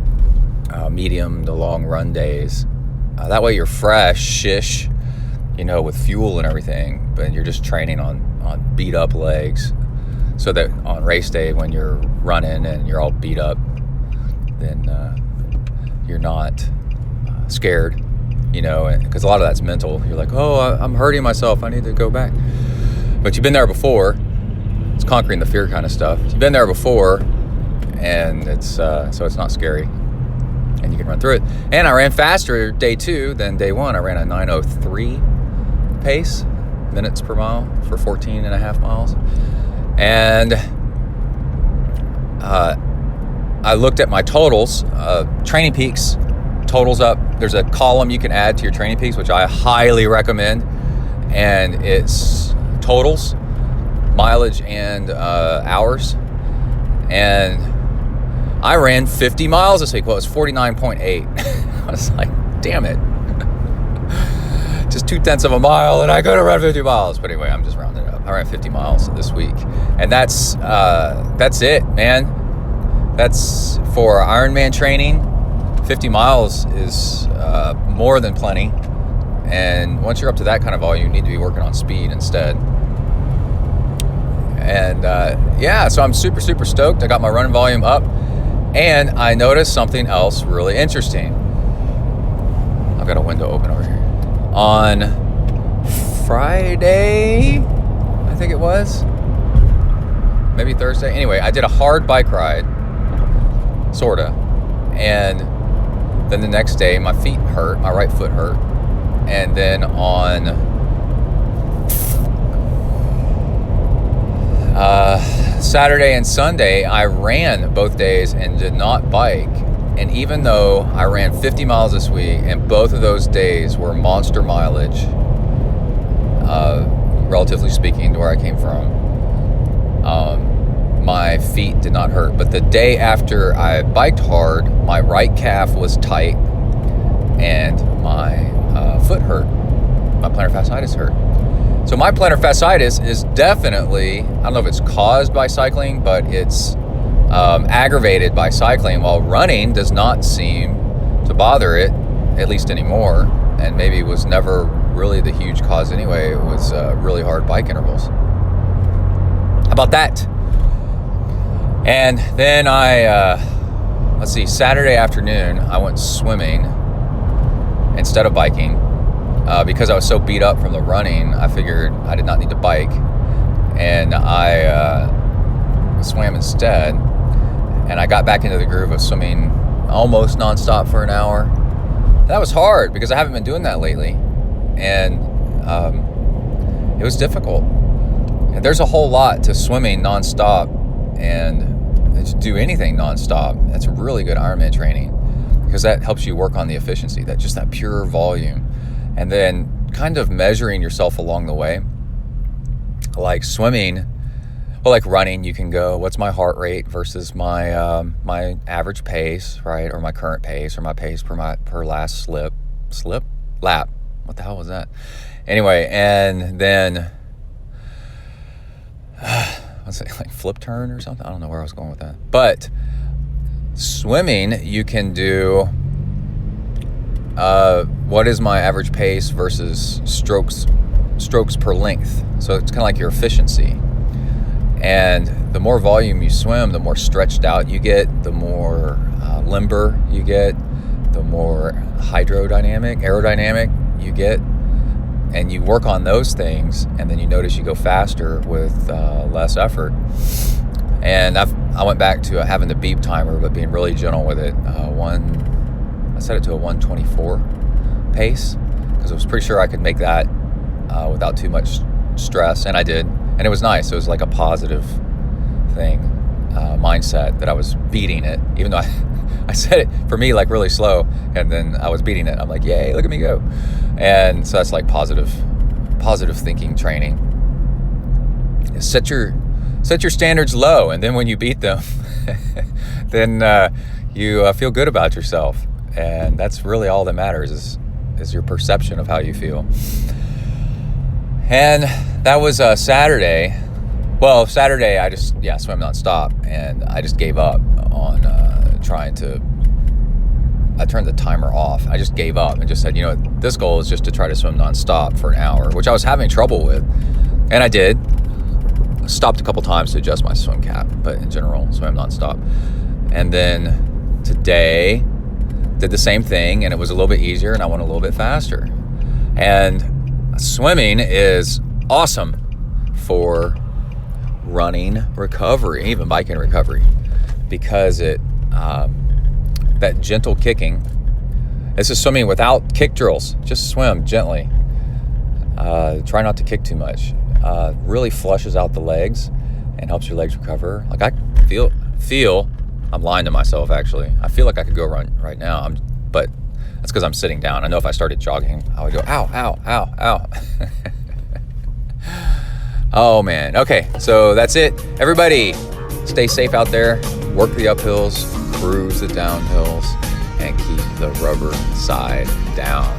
medium to long run days. That way you're fresh-ish, with fuel and everything, but you're just training on beat-up legs so that on race day when you're running and you're all beat up, then you're not scared, because a lot of that's mental. You're like, oh, I'm hurting myself. I need to go back. But you've been there before. It's conquering the fear kind of stuff. You've been there before, and it's so it's not scary, and you can run through it. And I ran faster day 2 than day 1. I ran a 9:03 pace, minutes per mile, for 14 and a half miles. And I looked at my totals, Training Peaks totals up. There's a column you can add to your Training Peaks, which I highly recommend, and it's totals, mileage, and hours. And I ran 50 miles this week. Well, it was 49.8. I was like, damn it. Just 0.2 of a mile, and I go to run 50 miles. But anyway, I'm just rounding it up. I ran 50 miles this week. And that's it, man. That's for Ironman training. 50 miles is more than plenty. And once you're up to that kind of volume, you need to be working on speed instead. And so I'm super, super stoked. I got my running volume up, and I noticed something else really interesting. I've got a window open over here. On Friday, I think it was, maybe Thursday. Anyway, I did a hard bike ride, sorta, and then the next day my feet hurt, my right foot hurt, and then on Saturday and Sunday, I ran both days and did not bike. And even though I ran 50 miles this week, and both of those days were monster mileage, relatively speaking, to where I came from, my feet did not hurt. But the day after I biked hard, my right calf was tight, and my foot hurt. My plantar fasciitis hurt. So my plantar fasciitis is definitely, I don't know if it's caused by cycling, but it's aggravated by cycling, while running does not seem to bother it, at least anymore, and maybe it was never really the huge cause anyway. It was really hard bike intervals. How about that? And then Saturday afternoon, I went swimming instead of biking. Because I was so beat up from the running, I figured I did not need to bike, and I swam instead. And I got back into the groove of swimming almost nonstop for an hour. That was hard because I haven't been doing that lately, and it was difficult. And there's a whole lot to swimming nonstop, and to do anything nonstop. That's really good Ironman training, because that helps you work on the efficiency, that pure volume. And then kind of measuring yourself along the way. Like swimming, like running, you can go, what's my heart rate versus my my average pace, right? Or my current pace, or my pace per last lap. What the hell was that? Anyway, and then what's it, like flip turn or something? I don't know where I was going with that. But swimming, you can do what is my average pace versus strokes per length. So it's kind of like your efficiency. And the more volume you swim, the more stretched out you get, the more limber you get, the more aerodynamic you get. And you work on those things, and then you notice you go faster with less effort. And I went back to having the beep timer, but being really gentle with it. I set it to a 124 pace, because I was pretty sure I could make that without too much stress, and I did. And it was nice. It was like a positive thing, mindset, that I was beating it, even though I said it for me like really slow, and then I was beating it. I'm like, yay, look at me go. And so that's like positive thinking training. Set your standards low, and then when you beat them, then you feel good about yourself. And that's really all that matters, is your perception of how you feel. And that was Saturday. Well, Saturday I just swam nonstop, and I just gave up on I turned the timer off. I just gave up and just said, this goal is just to try to swim nonstop for an hour, which I was having trouble with. And I did. Stopped a couple times to adjust my swim cap, but in general, swam nonstop. And then today, did the same thing, and it was a little bit easier, and I went a little bit faster. And swimming is awesome for running recovery, even biking recovery, because that gentle kicking. This is swimming without kick drills. Just swim gently. Try not to kick too much. Really flushes out the legs and helps your legs recover. Like I feel, I'm lying to myself actually. I feel like I could go run right now. But that's because I'm sitting down. I know if I started jogging, I would go, ow, ow, ow, ow. Oh man. Okay, so that's it. Everybody, stay safe out there. Work the uphills, cruise the downhills, and keep the rubber side down.